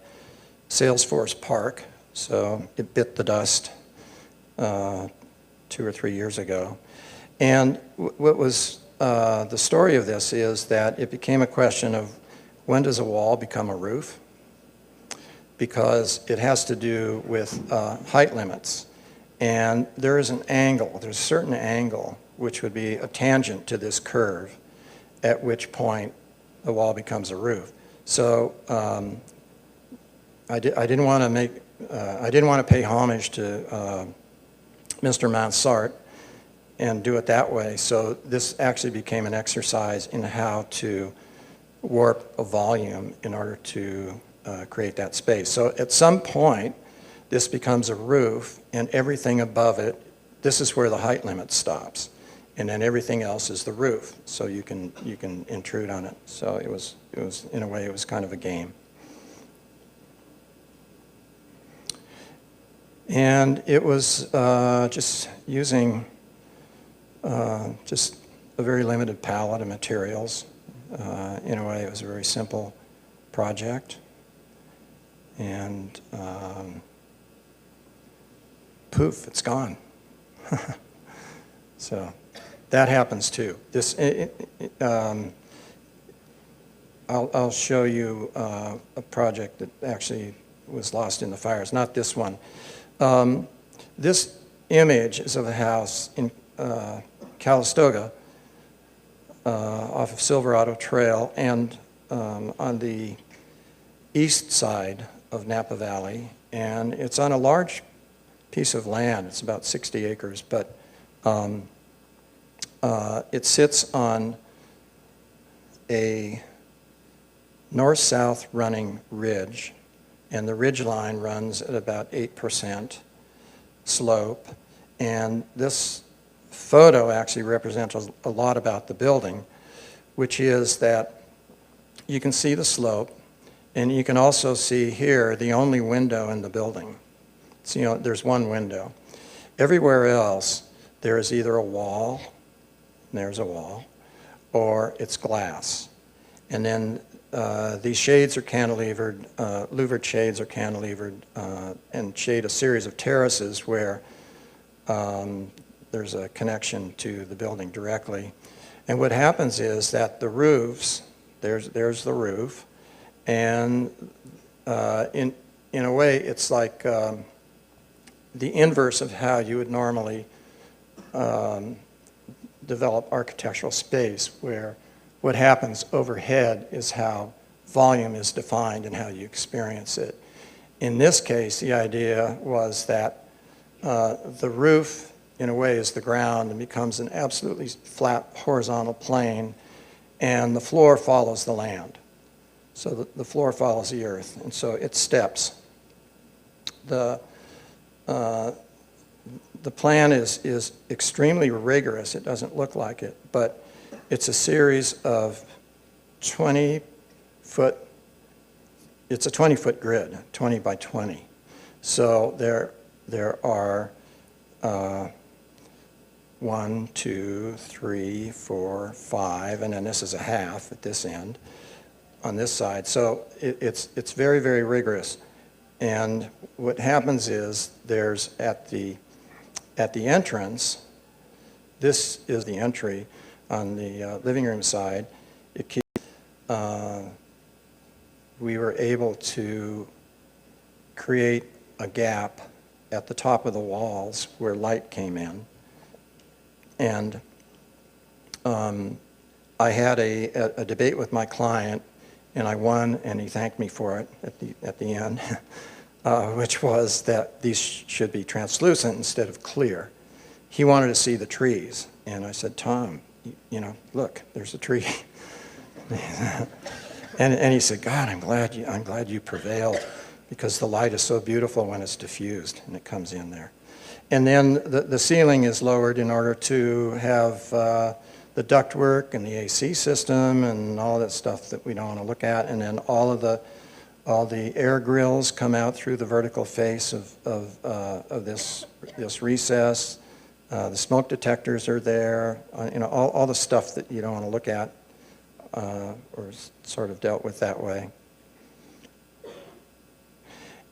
Salesforce Park, so it bit the dust 2 or 3 years ago. And what was the story of this is that it became a question of when does a wall become a roof? Because it has to do with height limits. And there is an angle, there's a certain angle which would be a tangent to this curve, at which point the wall becomes a roof. So I didn't want to pay homage to Mr. Mansart and do it that way. So this actually became an exercise in how to warp a volume in order to create that space. So at some point, this becomes a roof, and everything above it, this is where the height limit stops. And then everything else is the roof, so you can intrude on it. So it was in a way, it was kind of a game. And it was just using just a very limited palette of materials. In a way, it was a very simple project. And poof, it's gone. So that happens too. This, I'll show you a project that actually was lost in the fires, not this one. This image is of a house in Calistoga off of Silverado Trail, and on the east side of Napa Valley, and it's on a large piece of land. It's about 60 acres, but it sits on a north-south running ridge, and the ridge line runs at about 8% slope. And this photo actually represents a lot about the building, which is that you can see the slope, and you can also see here the only window in the building. So, you know, there's one window. Everywhere else, there is either a wall, there's a wall, or it's glass. And then these shades are cantilevered, louvered shades are cantilevered, and shade a series of terraces where there's a connection to the building directly. And what happens is that the roofs, there's the roof, and in a way it's like the inverse of how you would normally develop architectural space, where what happens overhead is how volume is defined and how you experience it. In this case, the idea was that the roof, in a way, is the ground and becomes an absolutely flat horizontal plane, and the floor follows the land. So the floor follows the earth, and so it steps. The plan is extremely rigorous. It doesn't look like it, but it's a series of 20-foot, it's a 20-foot grid, 20 by 20. So there are 1, 2, 3, 4, 5, and then this is a half at this end on this side. So it's very, very rigorous. And what happens is there's at the entrance, this is the entry on the living room side. We were able to create a gap at the top of the walls where light came in. And I had a debate with my client, and I won, and he thanked me for it at the end, which was that these should be translucent instead of clear. He wanted to see the trees, and I said, Tom, you know, look, there's a tree. and he said, God, I'm glad you prevailed, because the light is so beautiful when it's diffused and it comes in there. And then the ceiling is lowered in order to have the ductwork and the AC system and all that stuff that we don't want to look at. And then all the air grills come out through the vertical face of this recess. The smoke detectors are there. You know, all the stuff that you don't want to look at or sort of dealt with that way.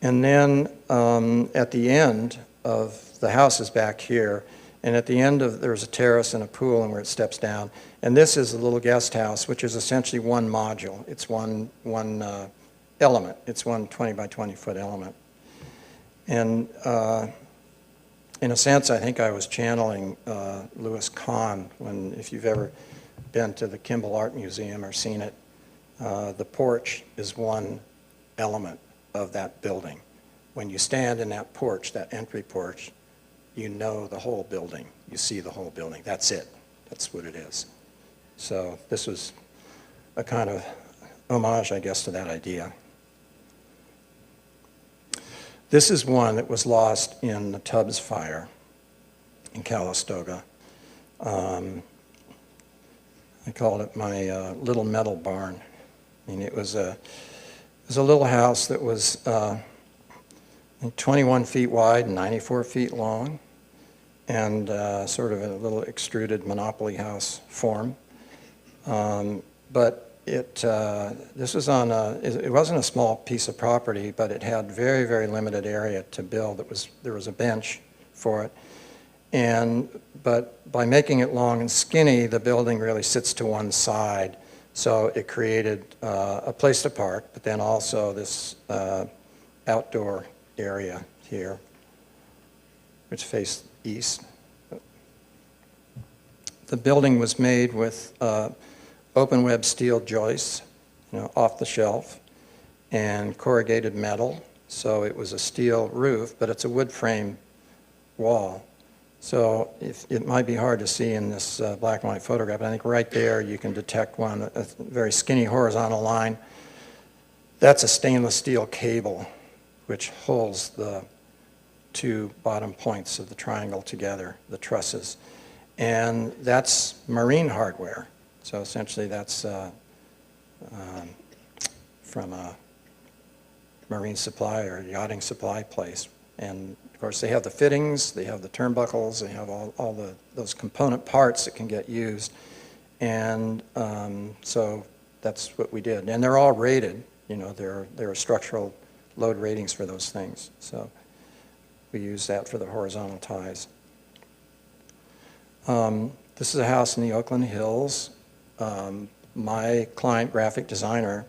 And then at the end of the house is back here, and at the end of there's a terrace and a pool, and where it steps down. And this is a little guest house, which is essentially one module. It's one element. It's one 20 by 20 foot element. And in a sense, I think I was channeling Louis Kahn when, if you've ever been to the Kimball Art Museum or seen it, the porch is one element of that building. When you stand in that porch, that entry porch, you know the whole building. You see the whole building. That's it. That's what it is. So this was a kind of homage, I guess, to that idea. This is one that was lost in the Tubbs fire in Calistoga. I called it my little metal barn. I mean, it was a little house that was 21 feet wide and 94 feet long, and sort of a little extruded Monopoly house form. But this was on it wasn't a small piece of property, but it had very, very limited area to build. There was a bench for it. But by making it long and skinny, the building really sits to one side. So it created a place to park, but then also this outdoor area here, which faced east. The building was made with open web steel joists, off the shelf, and corrugated metal. So it was a steel roof, but it's a wood frame wall. So it might be hard to see in this black and white photograph, but I think right there you can detect a very skinny horizontal line. That's a stainless steel cable which holds the two bottom points of the triangle together, the trusses. And that's marine hardware. So essentially that's from a marine supply or yachting supply place. And of course they have the fittings, they have the turnbuckles, they have all those component parts that can get used. And so that's what we did. And they're all rated, there are structural load ratings for those things. So we use that for the horizontal ties. This is a house in the Oakland Hills. My client, graphic designer,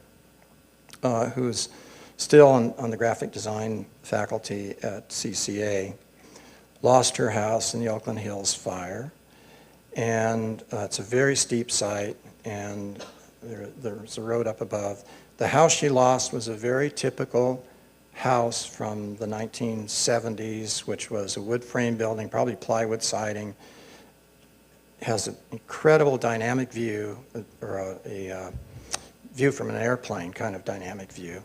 who's still on the graphic design faculty at CCA, lost her house in the Oakland Hills fire. And it's a very steep site, and there's a road up above. The house she lost was a very typical house from the 1970s, which was a wood frame building, probably plywood siding. Has an incredible dynamic view, or a view from an airplane kind of dynamic view,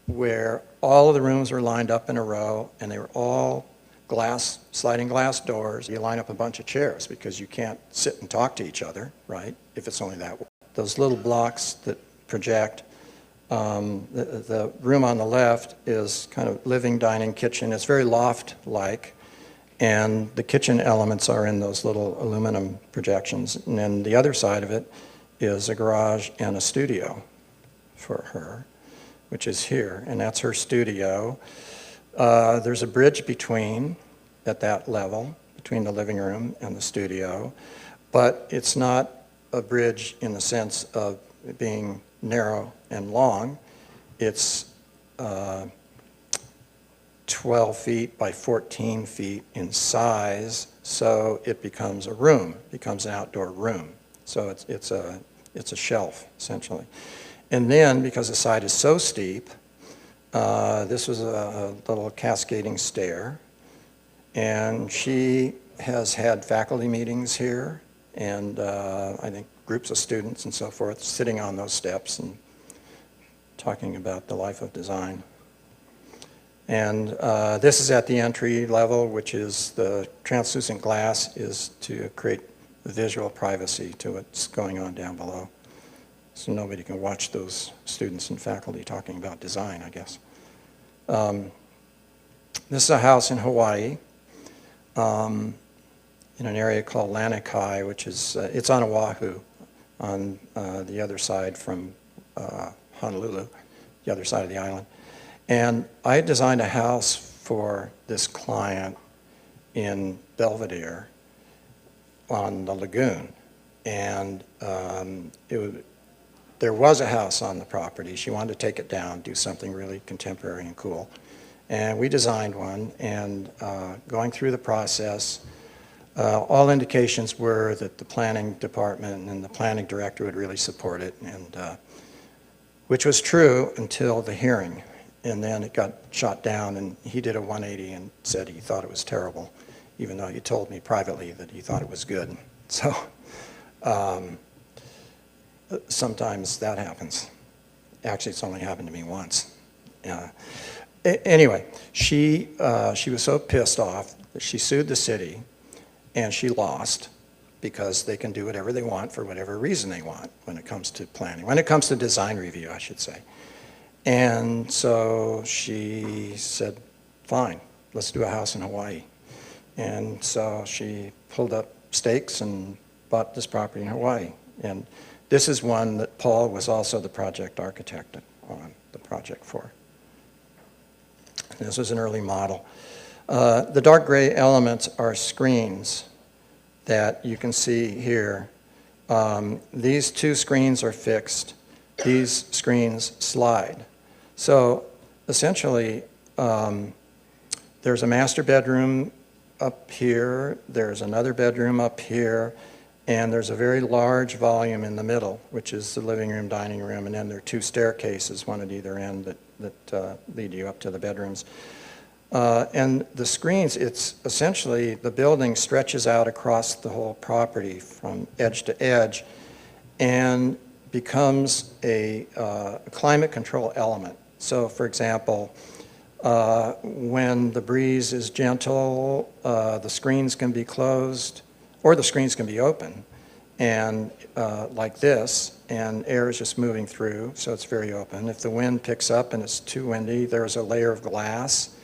where all of the rooms were lined up in a row, and they were all sliding glass doors. You line up a bunch of chairs because you can't sit and talk to each other, right, if it's only that way. Those little blocks that project, the room on the left is kind of living, dining, kitchen. It's very loft-like. And the kitchen elements are in those little aluminum projections. And then the other side of it is a garage and a studio for her, which is here. And that's her studio. There's a bridge at that level, between the living room and the studio. But it's not a bridge in the sense of it being narrow and long. It's 12 feet by 14 feet in size, so it becomes a room, becomes an outdoor room. So it's a shelf, essentially. And then, because the side is so steep, this was a little cascading stair, and she has had faculty meetings here, and I think groups of students and so forth sitting on those steps and talking about the life of design. And this is at the entry level, which is the translucent glass is to create visual privacy to what's going on down below. So nobody can watch those students and faculty talking about design, I guess. This is a house in Hawaii, in an area called Lanikai, which is, it's on Oahu, on the other side from Honolulu, the other side of the island. And I designed a house for this client in Belvedere on the lagoon. And there was a house on the property. She wanted to take it down, do something really contemporary and cool. And we designed one, and going through the process, all indications were that the planning department and the planning director would really support it, and which was true until the hearing. And then it got shot down, and he did a 180 and said he thought it was terrible, even though he told me privately that he thought it was good. So sometimes that happens. Actually, it's only happened to me once. Anyway, she was so pissed off that she sued the city, and she lost, because they can do whatever they want for whatever reason they want when it comes to planning, when it comes to design review, I should say. And so she said, fine, let's do a house in Hawaii. And so she pulled up stakes and bought this property in Hawaii. And this is one that Paul was also the project architect on the project for. This was an early model. The dark gray elements are screens that you can see here. These two screens are fixed. These screens slide. So essentially, there's a master bedroom up here, there's another bedroom up here, and there's a very large volume in the middle, which is the living room, dining room, and then there are two staircases, one at either end, that lead you up to the bedrooms. And the screens, it's essentially, the building stretches out across the whole property from edge to edge and becomes a climate control element. So for example, when the breeze is gentle, the screens can be closed, or the screens can be open, and like this, and air is just moving through, so it's very open. If the wind picks up and it's too windy, there's a layer of glass,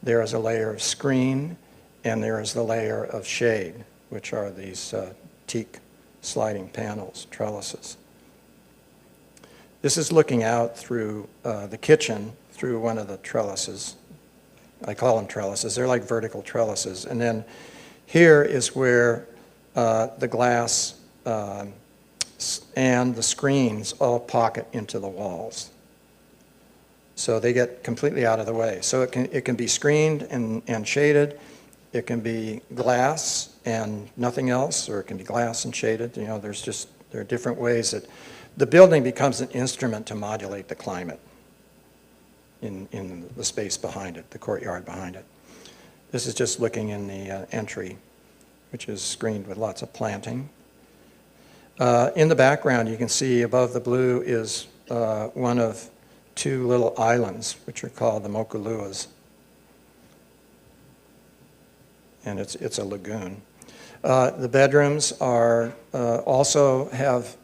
there is a layer of screen, and there is the layer of shade, which are these teak sliding panels, trellises. This is looking out through the kitchen, through one of the trellises. I call them trellises. They're like vertical trellises. And then here is where the glass and the screens all pocket into the walls. So they get completely out of the way. So it can be screened and shaded. It can be glass and nothing else, or it can be glass and shaded. You know, there are different ways that the building becomes an instrument to modulate the climate in the space behind it, the courtyard behind it. This is just looking in the entry, which is screened with lots of planting. In the background, you can see above the blue is one of two little islands, which are called the Mokuluas. And it's a lagoon. The bedrooms are also have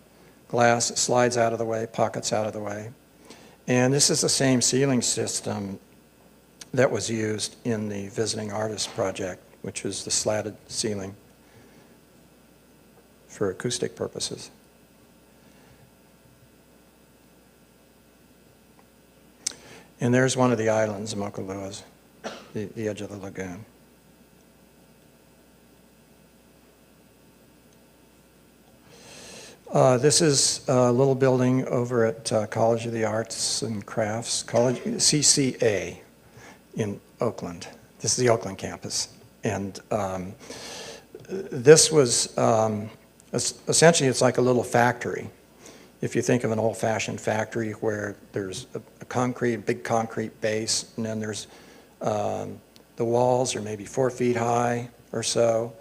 glass that slides out of the way, pockets out of the way. And this is the same ceiling system that was used in the Visiting Artist project, which is the slatted ceiling for acoustic purposes. And there's one of the islands, Mokuluas, the edge of the lagoon. This is a little building over at College of the Arts and Crafts, CCA in Oakland. This is the Oakland campus. And this was, essentially it's like a little factory. If you think of an old-fashioned factory where there's a big concrete base, and then there's the walls are maybe 4 feet high or so,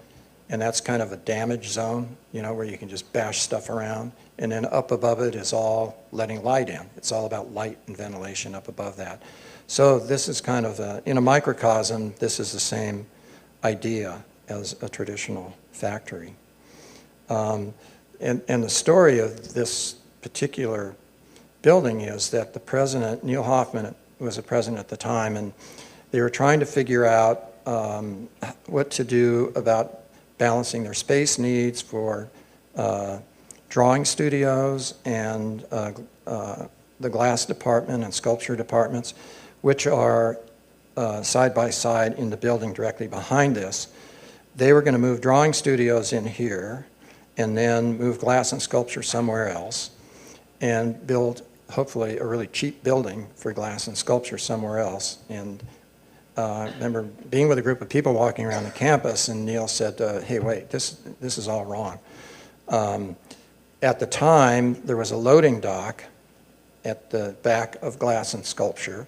and that's kind of a damage zone, you know, where you can just bash stuff around. And then up above it is all letting light in. It's all about light and ventilation up above that. So this is kind of in a microcosm, this is the same idea as a traditional factory. And the story of this particular building is that the president, Neil Hoffman, was the president at the time, and they were trying to figure out what to do about balancing their space needs for drawing studios and the glass department and sculpture departments, which are side by side in the building directly behind this. They were going to move drawing studios in here and then move glass and sculpture somewhere else and build, hopefully, a really cheap building for glass and sculpture somewhere else. And I remember being with a group of people walking around the campus, and Neil said, hey, wait, this is all wrong. At the time, there was a loading dock at the back of glass and sculpture,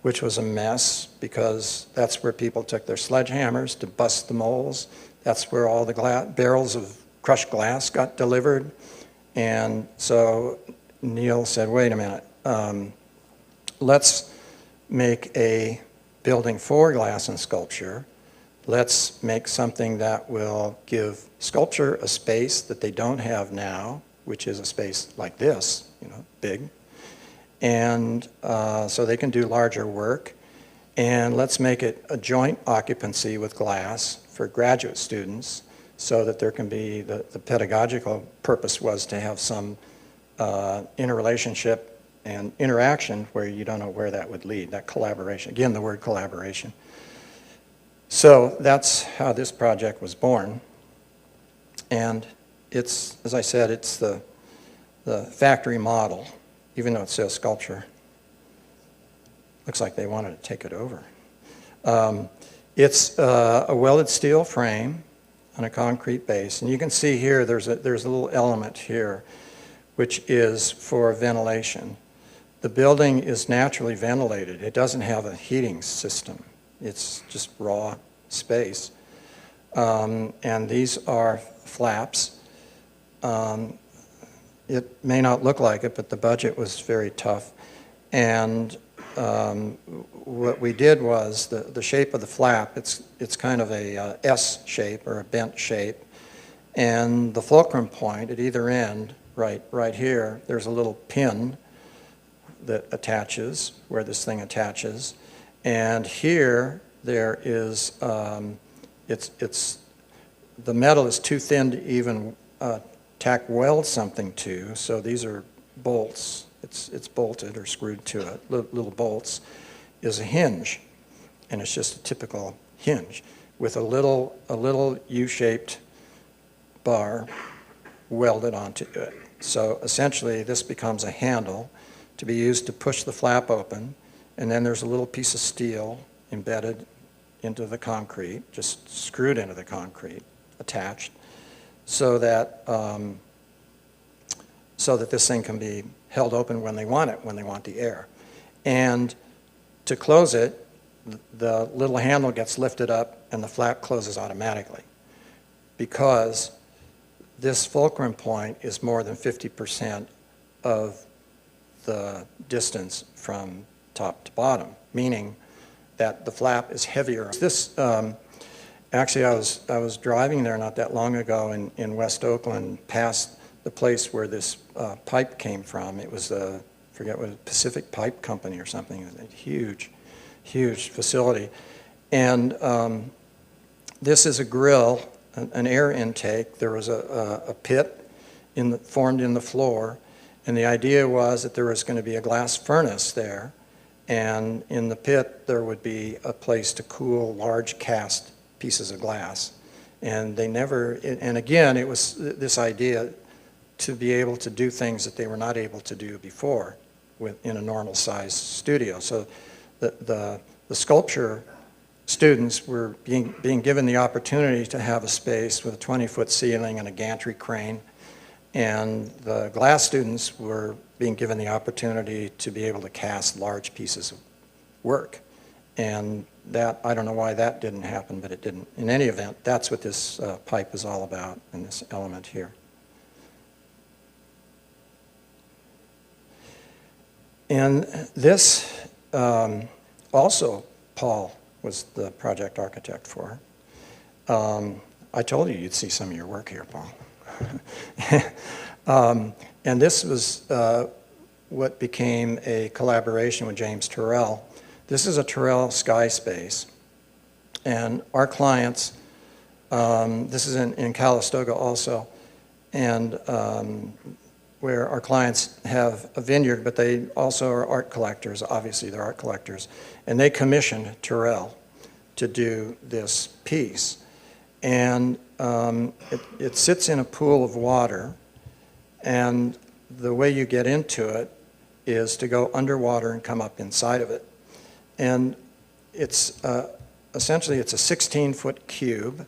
which was a mess because that's where people took their sledgehammers to bust the molds. That's where all the barrels of crushed glass got delivered. And so Neil said, wait a minute, let's make a building for glass and sculpture. Let's make something that will give sculpture a space that they don't have now, which is a space like this, you know, big. And so they can do larger work. And let's make it a joint occupancy with glass for graduate students so that there can be, the pedagogical purpose was to have some interrelationship and interaction where you don't know where that would lead, that collaboration. Again, the word collaboration. So that's how this project was born. And it's, as I said, it's the factory model, even though it says sculpture. Looks like they wanted to take it over. It's a welded steel frame on a concrete base. And you can see here there's a little element here which is for ventilation. The building is naturally ventilated. It doesn't have a heating system. It's just raw space. And these are flaps. It may not look like it, but the budget was very tough. And what we did was the shape of the flap, it's kind of a S shape or a bent shape. And the fulcrum point at either end, right here, there's a little pin that attaches, where this thing attaches. And here, there is, the metal is too thin to even tack weld something to, so these are bolts. It's bolted or screwed to it, little bolts, is a hinge. And it's just a typical hinge with a little U-shaped bar welded onto it. So essentially, this becomes a handle to be used to push the flap open, and then there's a little piece of steel embedded into the concrete, just screwed into the concrete, attached, so that this thing can be held open when they want it, when they want the air. And to close it, the little handle gets lifted up and the flap closes automatically, because this fulcrum point is more than 50% of the distance from top to bottom, meaning that the flap is heavier. This, actually, I was driving there not that long ago in West Oakland, past the place where this pipe came from. It was I forget what, Pacific Pipe Company or something. It was a huge, huge facility. And this is a grill, an air intake. There was a pit formed in the floor, and the idea was that there was going to be a glass furnace there, and in the pit there would be a place to cool large cast pieces of glass. And they never, and again, it was this idea to be able to do things that they were not able to do before in a normal size studio. So the sculpture students were being given the opportunity to have a space with a 20-foot ceiling and a gantry crane, and the glass students were being given the opportunity to be able to cast large pieces of work. And that, I don't know why that didn't happen, but it didn't. In any event, that's what this pipe is all about in this element here. And this also, Paul was the project architect for. I told you you'd see some of your work here, Paul. And this was what became a collaboration with James Turrell. This is a Turrell sky space. And our clients, this is in Calistoga also, and where our clients have a vineyard, but they also are art collectors. Obviously, they're art collectors. And they commissioned Turrell to do this piece. And it sits in a pool of water, and the way you get into it is to go underwater and come up inside of it. And it's essentially it's a 16-foot cube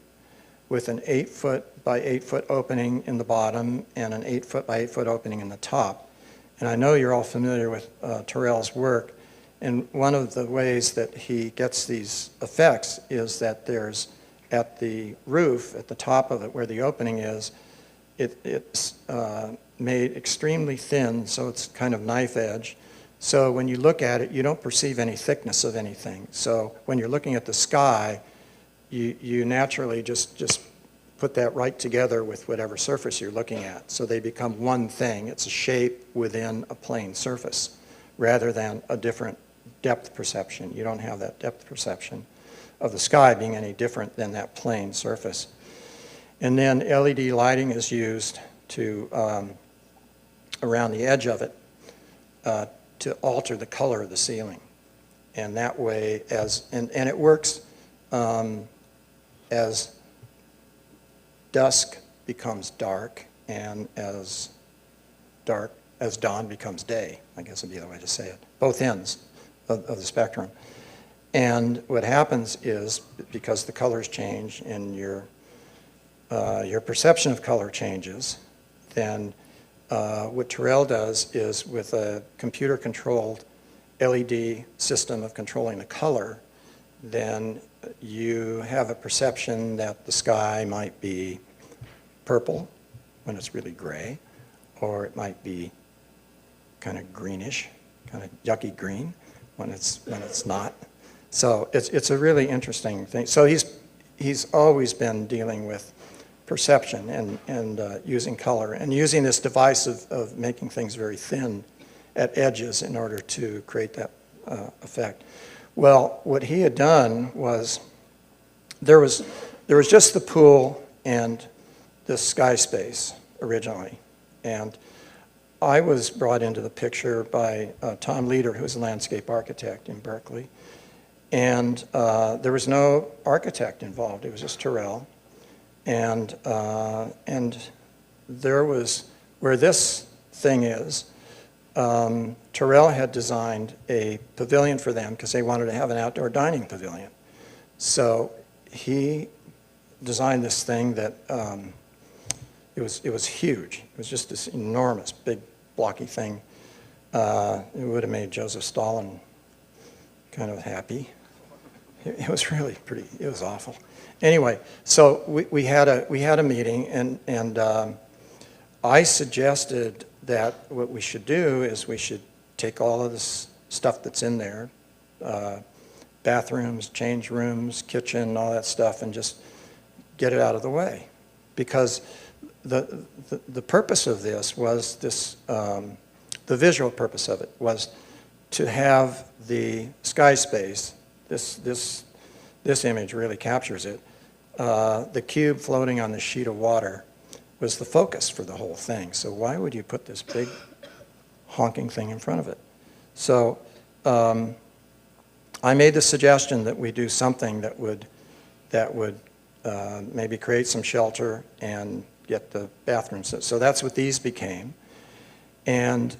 with an 8-foot by 8-foot opening in the bottom and an 8-foot by 8-foot opening in the top. And I know you're all familiar with Turrell's work, and one of the ways that he gets these effects is that there's, at the roof, at the top of it where the opening is, it's made extremely thin, so it's kind of knife edge, So when you look at it, you don't perceive any thickness of anything. So when you're looking at the sky, you naturally just put that right together with whatever surface you're looking at. So they become one thing. It's a shape within a plane surface rather than a different depth perception. You don't have that depth perception of the sky being any different than that plane surface. And then LED lighting is used to, around the edge of it, to alter the color of the ceiling. And that way, and it works as dusk becomes dark and as dawn becomes day, I guess would be the way to say it, both ends of the spectrum. And what happens is, because the colors change and your perception of color changes, then what Terrell does is, with a computer-controlled LED system of controlling the color, then you have a perception that the sky might be purple when it's really gray, or it might be kind of greenish, kind of yucky green when it's not. So it's a really interesting thing. So he's always been dealing with perception and using color and using this device of making things very thin at edges in order to create that effect. Well, what he had done was there was just the pool and the sky space originally. And I was brought into the picture by Tom Leader, who's a landscape architect in Berkeley. And there was no architect involved. It was just Terrell. And there was, where this thing is, Terrell had designed a pavilion for them because they wanted to have an outdoor dining pavilion. So he designed this thing that it was huge. It was just this enormous, big, blocky thing. It would have made Joseph Stalin kind of happy. It was really pretty. It was awful. Anyway, so we had a meeting, and I suggested that what we should do is we should take all of this stuff that's in there, bathrooms, change rooms, kitchen, all that stuff, and just get it out of the way. Because the purpose of this was this, the visual purpose of it was to have the sky space, this image really captures it, the cube floating on the sheet of water was the focus for the whole thing. So why would you put this big honking thing in front of it? So I made the suggestion that we do something that would maybe create some shelter and get the bathrooms. So that's what these became. And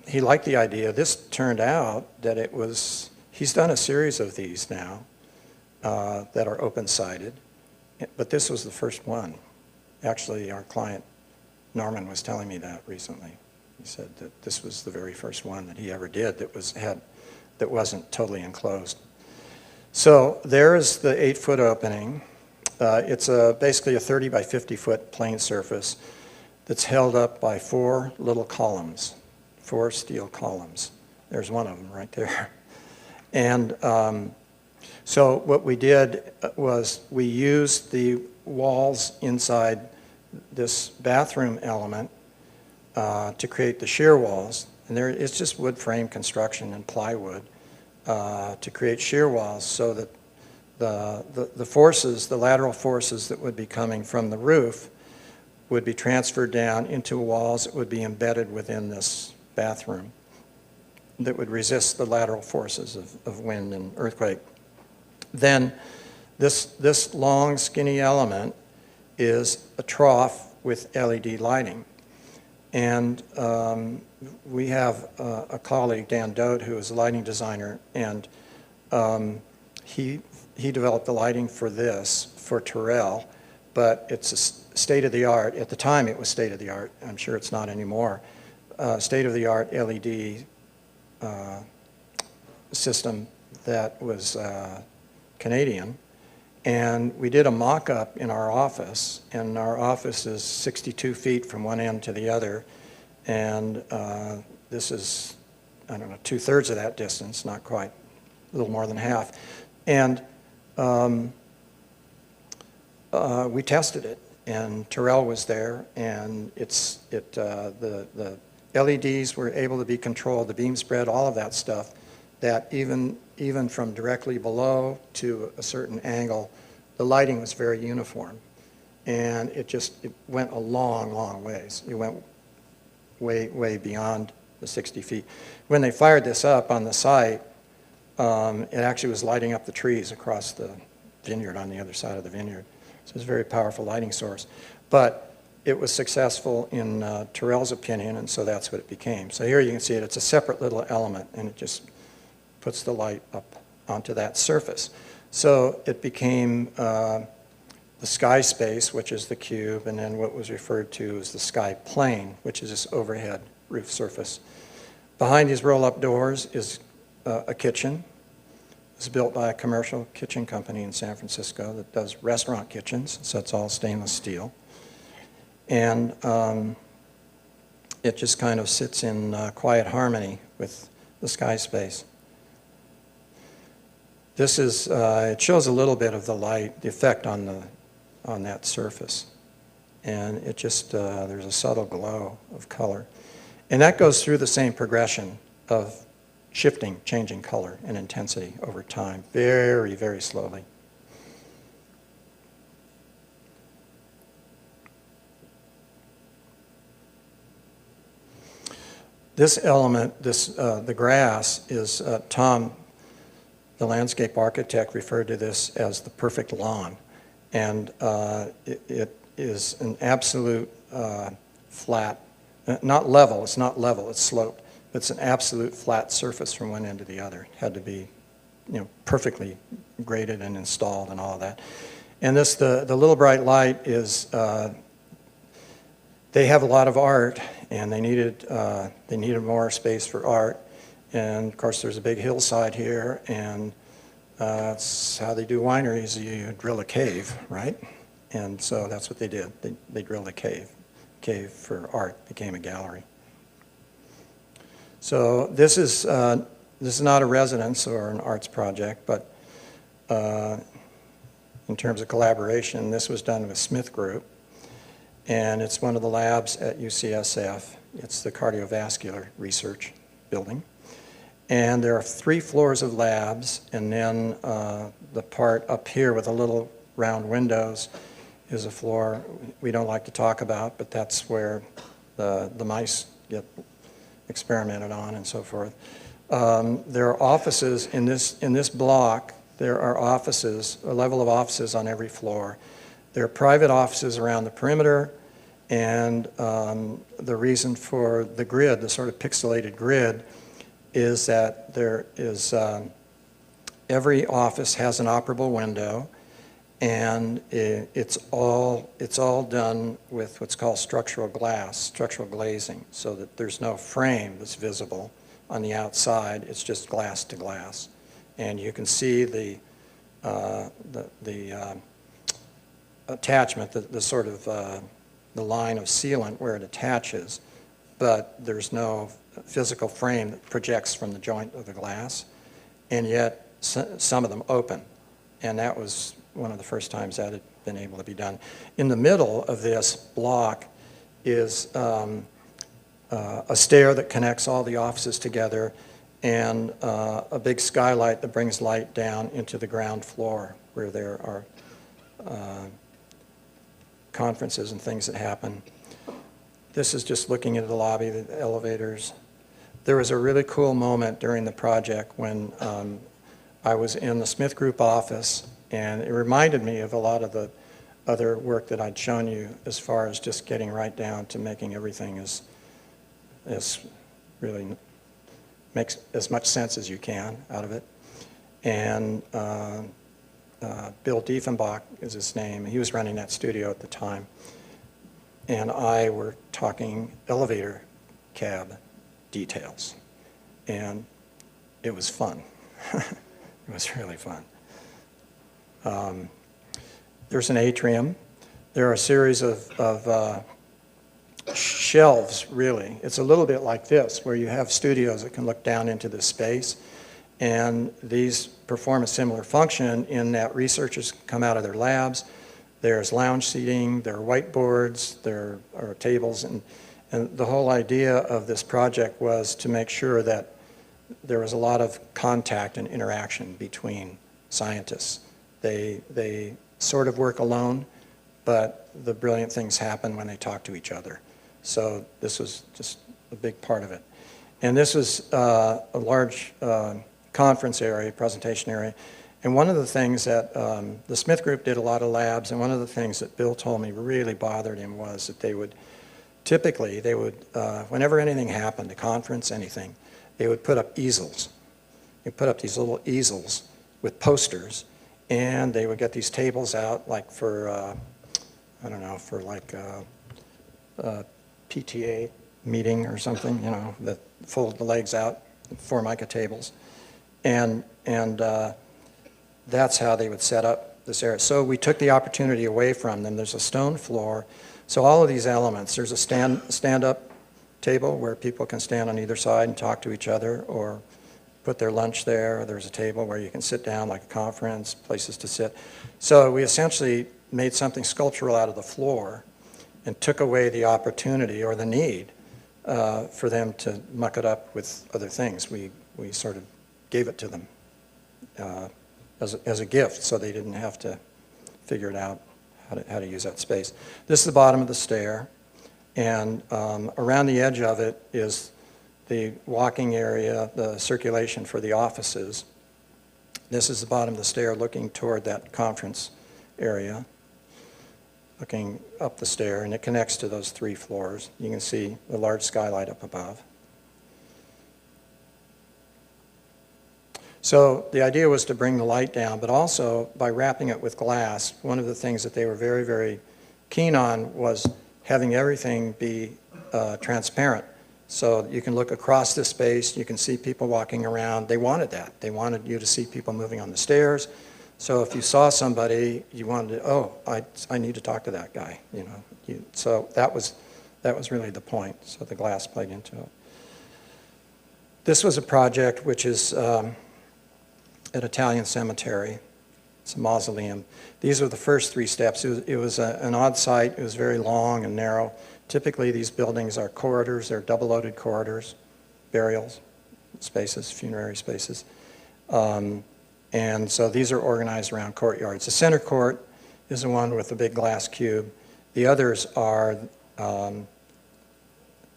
he liked the idea. This turned out that it was, he's done a series of these now that are open-sided, but this was the first one. Actually, our client, Norman, was telling me that recently. He said that this was the very first one that he ever did that wasn't totally enclosed. So there's the 8-foot opening. It's basically a 30 by 50 foot plane surface that's held up by 4 little columns, 4 steel columns. There's one of them right there. And so what we did was we used the walls inside this bathroom element to create the shear walls. And it's just wood frame construction and plywood to create shear walls so that the forces, the lateral forces that would be coming from the roof would be transferred down into walls that would be embedded within this bathroom that would resist the lateral forces of wind and earthquake. Then this long, skinny element is a trough with LED lighting. And we have a colleague, Dan Dote, who is a lighting designer, and he developed the lighting for this, for Terrell, but it's a state-of-the-art. At the time, it was state-of-the-art. I'm sure it's not anymore. State-of-the-art LED system that was Canadian. And we did a mock-up in our office, and our office is 62 feet from one end to the other. And this is I don't know, 2/3 of that distance, not quite, a little more than half. And we tested it, and Terrell was there, and the LEDs were able to be controlled, the beam spread, all of that stuff, that even from directly below to a certain angle, the lighting was very uniform. And it went a long, long ways. It went way, way beyond the 60 feet. When they fired this up on the site, it actually was lighting up the trees across the vineyard on the other side of the vineyard. So it was a very powerful lighting source. But it was successful in Terrell's opinion, and so that's what it became. So here you can see it. It's a separate little element, and it just puts the light up onto that surface. So it became the sky space, which is the cube, and then what was referred to as the sky plane, which is this overhead roof surface. Behind these roll-up doors is a kitchen. It's built by a commercial kitchen company in San Francisco that does restaurant kitchens, so it's all stainless steel. And it just kind of sits in quiet harmony with the sky space. This is, it shows a little bit of the light, the effect on that surface. And it just, there's a subtle glow of color. And that goes through the same progression of shifting, changing color and intensity over time, very, very slowly. This element, the grass, is Tom, the landscape architect, referred to this as the perfect lawn. And it is an absolute flat, not level, it's sloped. It's an absolute flat surface from one end to the other. It had to be, perfectly graded and installed and all of that. And this, the little bright light is, they have a lot of art, and they needed more space for art. And of course, there's a big hillside here, and that's how they do wineries. You drill a cave, right? And so that's what they did. They drilled a cave. Cave for art became a gallery. So this is not a residence or an arts project, but in terms of collaboration, this was done with Smith Group, and it's one of the labs at UCSF. It's the cardiovascular research building. And there are 3 floors of labs, and then the part up here with the little round windows is a floor we don't like to talk about, but that's where the mice get experimented on and so forth. There are offices in this block. There are offices, a level of offices on every floor. There are private offices around the perimeter, and the reason for the grid, the sort of pixelated grid, is that there is every office has an operable window, and it's all done with what's called structural glass, structural glazing, so that there's no frame that's visible on the outside. It's just glass to glass, and you can see the attachment, the sort of the line of sealant where it attaches, but there's no physical frame that projects from the joint of the glass, and yet some of them open, and that was one of the first times that had been able to be done. In the middle of this block is a stair that connects all the offices together, and a big skylight that brings light down into the ground floor where there are conferences and things that happen. This is just looking at the lobby, the elevators. There was a really cool moment during the project when I was in the Smith Group office, and it reminded me of a lot of the other work that I'd shown you as far as just getting right down to making everything as really makes as much sense as you can out of it. And Bill Diefenbach is his name. He was running that studio at the time. And I were talking elevator cab details. And it was fun. It was really fun. There's an atrium. There are a series of shelves, really. It's a little bit like this, where you have studios that can look down into this space. And these perform a similar function in that researchers come out of their labs. There's lounge seating, there are whiteboards, there are tables. And the whole idea of this project was to make sure that there was a lot of contact and interaction between scientists. They sort of work alone, but the brilliant things happen when they talk to each other. So this was just a big part of it. And this was a large conference area, presentation area. And one of the things that the Smith Group did a lot of labs, and one of the things that Bill told me really bothered him was that they would, typically, whenever anything happened, a conference, anything, they would put up easels. They put up these little easels with posters, and they would get these tables out, like for, I don't know, for like a PTA meeting or something, you know, that fold the legs out, Formica tables. And that's how they would set up this area. So we took the opportunity away from them. There's a stone floor. So all of these elements, there's a stand-up table where people can stand on either side and talk to each other or put their lunch there. There's a table where you can sit down like a conference, places to sit. So we essentially made something sculptural out of the floor and took away the opportunity or the need for them to muck it up with other things. We sort of gave it to them as a gift, so they didn't have to figure it out how to use that space. This is the bottom of the stair, and around the edge of it is the walking area, the circulation for the offices. This is the bottom of the stair looking toward that conference area, looking up the stair, and it connects to those 3 floors. You can see the large skylight up above. So the idea was to bring the light down, but also by wrapping it with glass, one of the things that they were very, very keen on was having everything be transparent. So you can look across this space, you can see people walking around. They wanted that. They wanted you to see people moving on the stairs. So if you saw somebody, you wanted to, oh, I need to talk to that guy. You know, so that was really the point. So the glass played into it. This was a project which is at Italian Cemetery. It's a mausoleum. These were the first 3 steps. It was an odd site. It was very long and narrow. Typically, these buildings are corridors. They're double-loaded corridors, burial spaces, funerary spaces. And so these are organized around courtyards. The center court is the one with the big glass cube. The others are,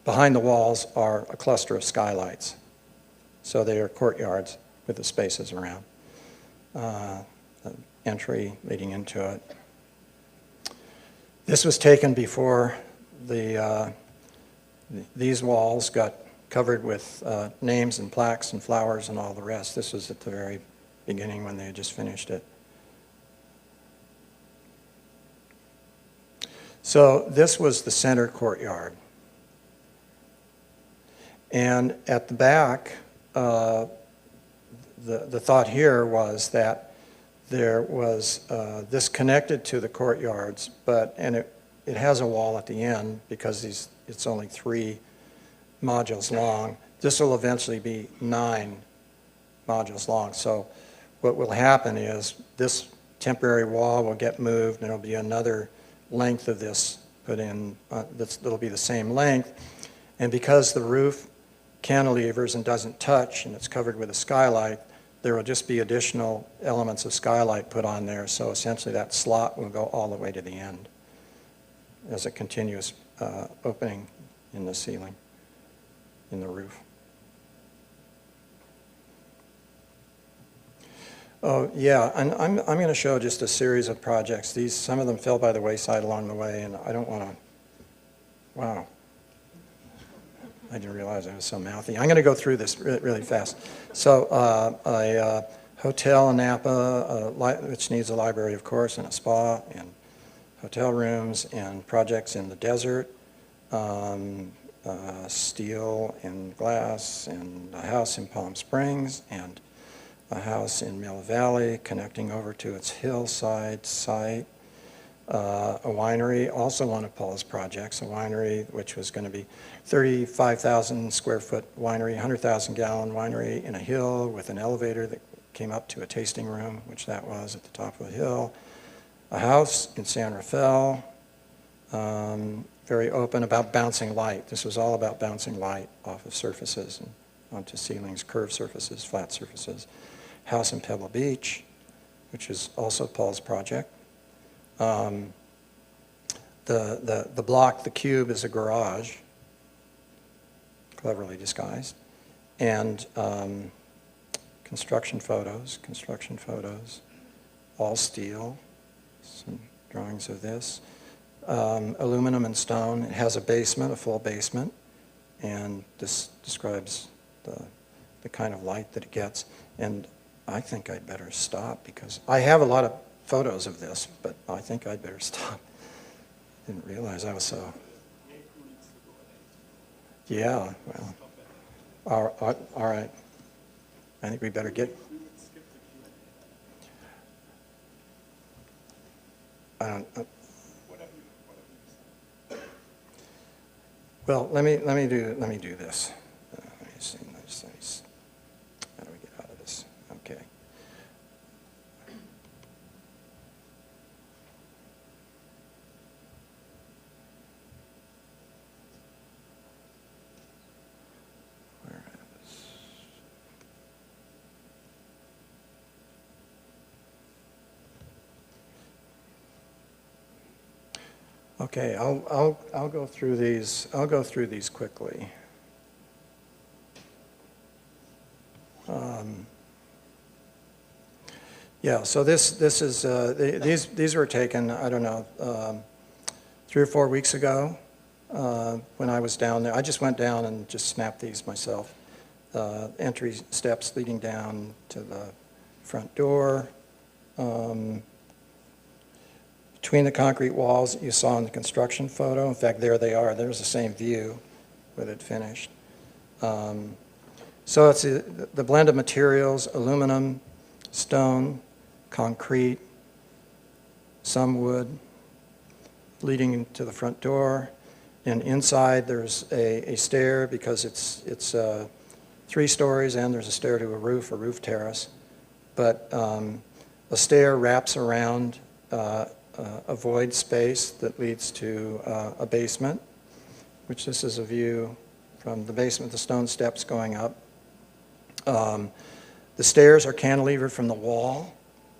behind the walls are a cluster of skylights. So they are courtyards with the spaces around. Entry leading into it. This was taken before these walls got covered with names and plaques and flowers and all the rest. This was at the very beginning when they had just finished it. So this was the center courtyard. And at the back, the thought here was that there was this connected to the courtyards, and it has a wall at the end because it's only 3 modules long. This will eventually be 9 modules long. So what will happen is this temporary wall will get moved, and there'll be another length of this put in that'll be the same length. And because the roof cantilevers and doesn't touch and it's covered with a skylight, there will just be additional elements of skylight put on there. So essentially that slot will go all the way to the end as a continuous opening in the ceiling, in the roof. Oh, yeah, and I'm going to show just a series of projects. Some of them fell by the wayside along the way, and I don't want to, wow. I didn't realize I was so mouthy. I'm going to go through this really fast. So a hotel in Napa, which needs a library, of course, and a spa, and hotel rooms, and projects in the desert, steel and glass, and a house in Palm Springs, and a house in Mill Valley connecting over to its hillside site, a winery, also one of Paul's projects, a winery which was going to be 35,000 square foot winery, 100,000 gallon winery in a hill with an elevator that came up to a tasting room, which that was at the top of the hill. A house in San Rafael, very open about bouncing light. This was all about bouncing light off of surfaces and onto ceilings, curved surfaces, flat surfaces. House in Pebble Beach, which is also Paul's project. The block, the cube, is a garage, cleverly disguised. And construction photos, all steel, some drawings of this. Aluminum and stone. It has a basement, a full basement, and this describes the kind of light that it gets. And I think I'd better stop because I have a lot of photos of this, but I think I'd better stop. Didn't realize I was so... Yeah, well, all right. I think we better get... Well, let me do this. Let me see. How do we get out of this? Okay. Where is? Okay, I'll go through these. I'll go through these quickly. Yeah, so this is these were taken, I don't know, 3 or 4 weeks ago when I was down there. I just went down and just snapped these myself. Entry steps leading down to the front door. Between the concrete walls that you saw in the construction photo. In fact, there they are. There's the same view with it finished. So it's the blend of materials: aluminum, stone, concrete, some wood, leading to the front door. And inside there's a stair because it's 3 stories and there's a stair to a roof terrace. But a stair wraps around a void space that leads to a basement, which this is a view from the basement, the stone steps going up. The stairs are cantilevered from the wall.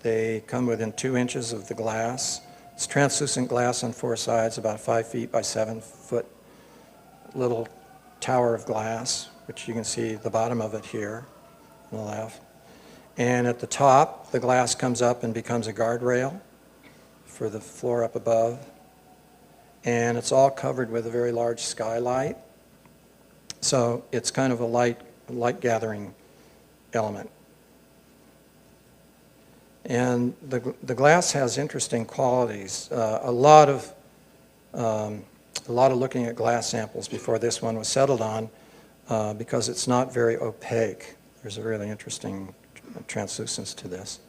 They come within 2 inches of the glass. It's translucent glass on 4 sides, about 5 feet by 7 foot little tower of glass, which you can see the bottom of it here on the left. And at the top, the glass comes up and becomes a guardrail for the floor up above. And it's all covered with a very large skylight. So it's kind of a light gathering element. And the glass has interesting qualities. A lot of looking at glass samples before this one was settled on because it's not very opaque. There's a really interesting translucence to this.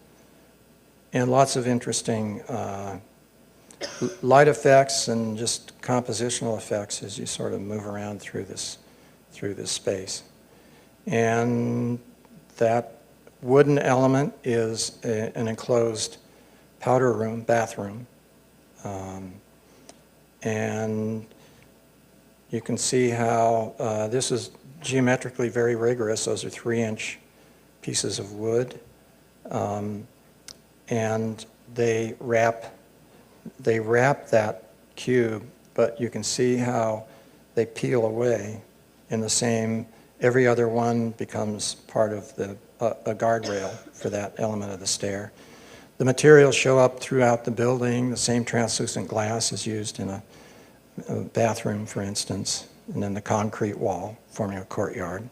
And lots of interesting light effects and just compositional effects as you sort of move around through this space. And that wooden element is an enclosed powder room, bathroom. And you can see how this is geometrically very rigorous. Those are 3-inch pieces of wood. And they wrap that cube, but you can see how they peel away in the same, every other one becomes part of a guardrail for that element of the stair. The materials show up throughout the building. The same translucent glass is used in a bathroom, for instance, and then the concrete wall forming a courtyard.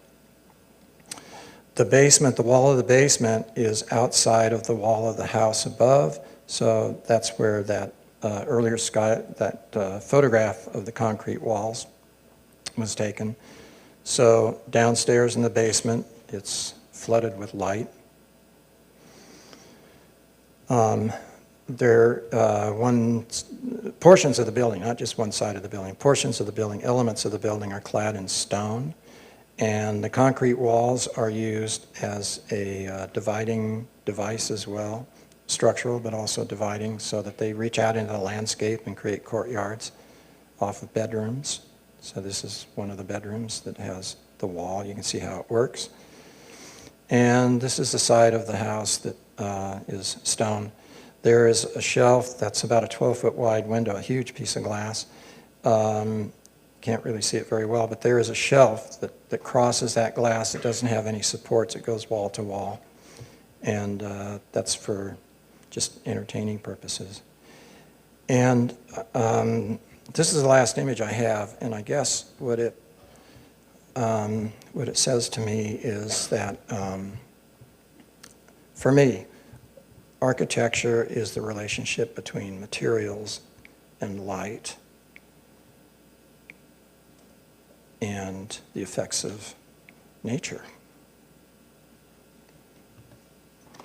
The basement, the wall of the basement is outside of the wall of the house above, so that's where that earlier photograph of the concrete walls was taken. So downstairs in the basement, it's flooded with light. portions of the building, not just one side of the building, portions of the building, elements of the building are clad in stone, and the concrete walls are used as a dividing device as well, structural but also dividing, so that they reach out into the landscape and create courtyards off of bedrooms. So this is one of the bedrooms that has the wall. You can see how it works. And this is the side of the house that is stone. There is a shelf that's about a 12-foot wide window, a huge piece of glass. Can't really see it very well, but there is a shelf that crosses that glass. It doesn't have any supports. It goes wall to wall. And that's for just entertaining purposes. And this is the last image I have, and I guess what it says to me is that, for me, architecture is the relationship between materials and light and the effects of nature.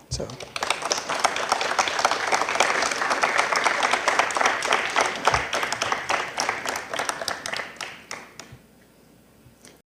So.